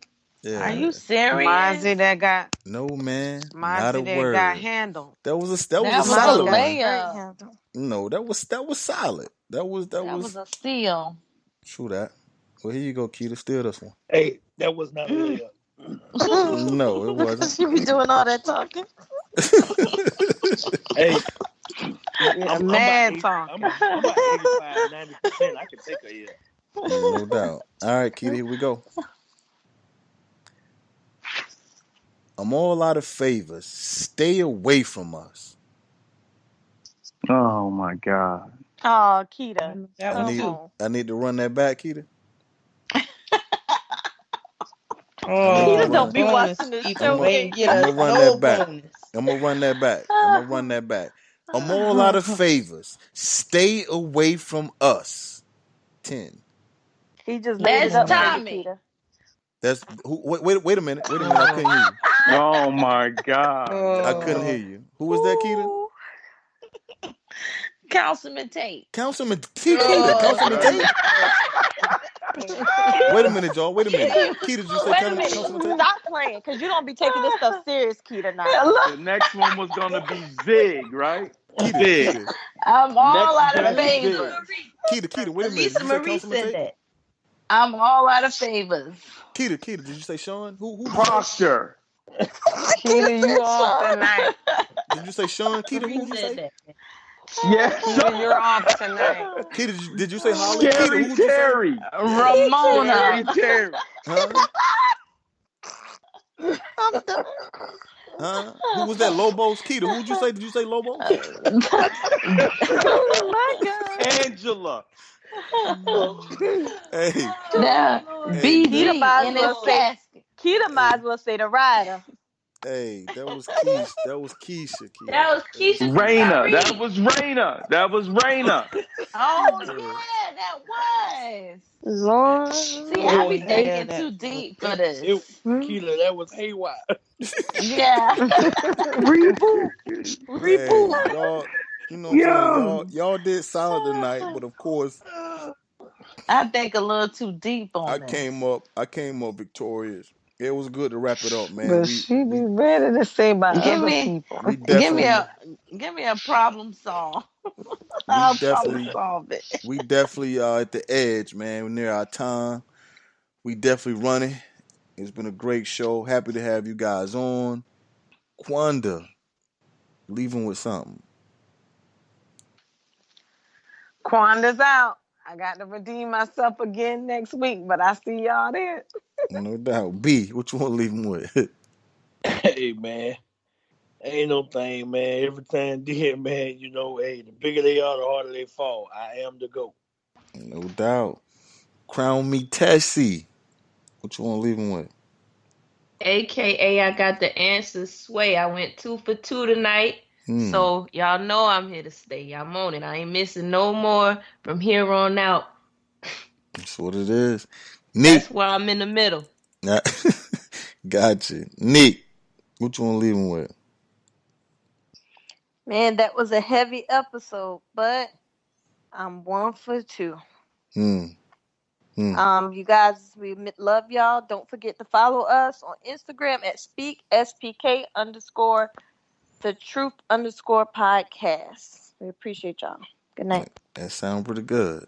Are yeah. you serious? Mozzie that got No man, not a Mozzie that got word. handled. That A was a Mozzie solid got one. straight layup. handled. No, that was solid. That That was was a steal. true that. Well, here you go, Keita. Steal this one. Hey, that was not a layup. No, it wasn't. She be doing all that talking. Hey, Yeah, mad talking. I'm about 85, 90%. I can take a hit. No doubt. All right, Keita, here we go. I'm all out of favors. Stay away from us. Oh my God. Oh, I Keita. know that I one Come need too. on. I need to run that back, Keita. I need to Keita Oh, run. don't be bonus. watching the He I'm gonna show, gonna wait can and get I'm he? a gonna run no that back. bonus. I'm gonna run that back. I'm gonna run that back. I'm all out of favors. Stay away from us. 10. He just made it That's up for 9. you, Tommy. Keita. That's wait a minute. Wait a minute. I Oh, couldn't hear you. Oh my God. I couldn't hear oh, you. Who was that, Keita? Ooh. Councilman Tate. Councilman T. Keita. oh, Councilman Tate. Wait a minute, y'all. Wait a minute. You- Keita, did you say Wait a minute. Councilman Tate? Stop playing, because you don't be taking this stuff serious, Keita, now. The next one was gonna be Zig, right? Keita. Zig. Keita. I'm all Next out of best favors. Zig. Keita. Wait a minute. Did Elisa you say Marie Councilman said Tate? that. I'm all out of favors. Keita. Did you say Sean? Who did you say? Posture. Keita, you off tonight. Did you say Sean? Keita, Marie who did you said say? that. Yes. Keita, you're off tonight. Keita, did you say Holly? Keita, Scary who did you say? Terry. Ramona. Scary Terry. Huh? I'm done. Huh? Who was that? Lobos? Keita, who did you say? Did you say Lobos? Oh my God. Angela. Hey, Now, hey, Keita BG might as in his well say casket. Keita might as well say the rider. hey, that was Keisha. That was Keisha, Keita. That was That was Keisha Keisha. Raina. That Tyree. was Raina. That was Raina. Oh Yeah. yeah, that was. Lord. See, I Oh, be Yeah, thinking that. too deep for it this. Keita, that was haywire. Yeah. Reboot. Hey, Reboot. y'all, you know what I'm saying? Yo. Y'all did solid tonight, but of course, I think a little too deep I on this. came up victorious. It was good to wrap it up, man. But she be ready to say by Give other me people. We give me definitely a give me a problem solve. we I'll problem definitely solve it. we definitely are at the edge, man. We're near our time. We definitely running. It's been a great show. Happy to have you guys on. Quanda, leaving with something. Quanda's out. I got to redeem myself again next week, but I see y'all there. No doubt. B, what you want to leave them with? Hey, man. Ain't no thing, man. Every time did, man, hey, the bigger they are, the harder they fall. I am the GOAT. No doubt. Crown me Tessie. What you want to leave them with? AKA, I got the answer. Sway. I went 2 for 2 tonight. So y'all know I'm here to stay. I'm on it. I ain't missing no more from here on out. That's what it is. Neat. That's why I'm in the middle. Gotcha. Neat. What you want to leave them with? Man, that was a heavy episode, but I'm 1 for 2. You guys, we love y'all. Don't forget to follow us on Instagram at SPK _ the truth _ podcast. We appreciate y'all. Good night. That sound pretty good.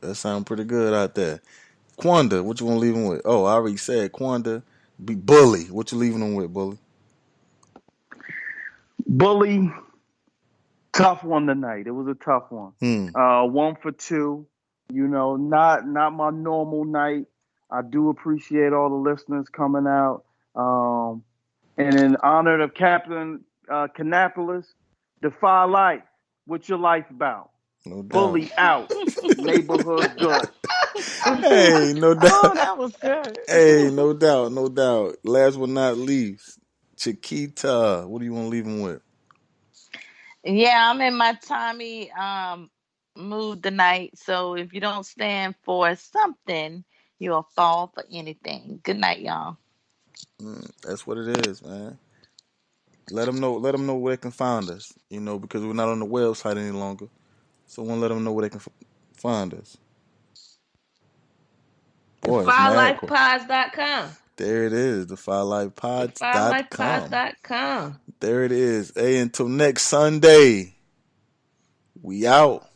Out there. Quanda, what you want to leave them with? Oh, I already said Quanda. Be Bully. What you leaving them with, Bully? Bully, tough one tonight. It was a tough one. 1 for 2. You know, not my normal night. I do appreciate all the listeners coming out. And in honor of Captain Canapolis, defy life. What's your life about? No doubt. Bully out. Neighborhood good. Hey, no doubt. Oh, that was good. Hey, no doubt. Last but not least, Chiquita. What do you want to leave them with? Yeah, I'm in my Tommy mood tonight. So if you don't stand for something, you'll fall for anything. Good night, y'all. That's what it is, man. Let them know where they can find us. You know, because we're not on the website any longer. So I want to let them know where they can find us. Boy, DefyLifePods.com. There it is. DefyLifePods.com. DefyLifePods.com. There it is. Hey, until next Sunday, we out.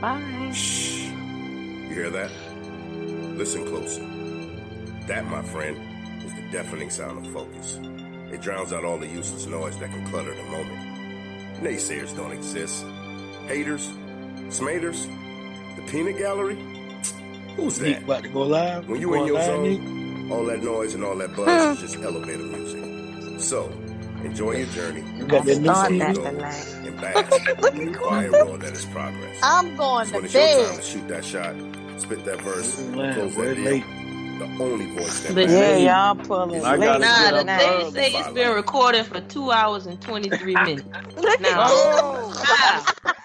Bye. Shh. You hear that? Listen closer. That, my friend, is the deafening sound of focus. It drowns out all the useless noise that can clutter the moment. Naysayers don't exist. Haters? Smaters? The peanut gallery? Who's that? About to go live. When you in your zone, all that noise and all that buzz is just elevator music. So, enjoy your journey. You got that new Start CD? and bask in the quiet roar that is progress. I'm going So to when it's your time bed. to shoot that shot, spit that verse, Man, close we're that deal. late. The only voice that Listen, matters. Yeah, y'all pulling I late gotta Nah, get the up tonight. early. they say it's been recording for 2 hours and 23 minutes. Look at Now, Oh! stop.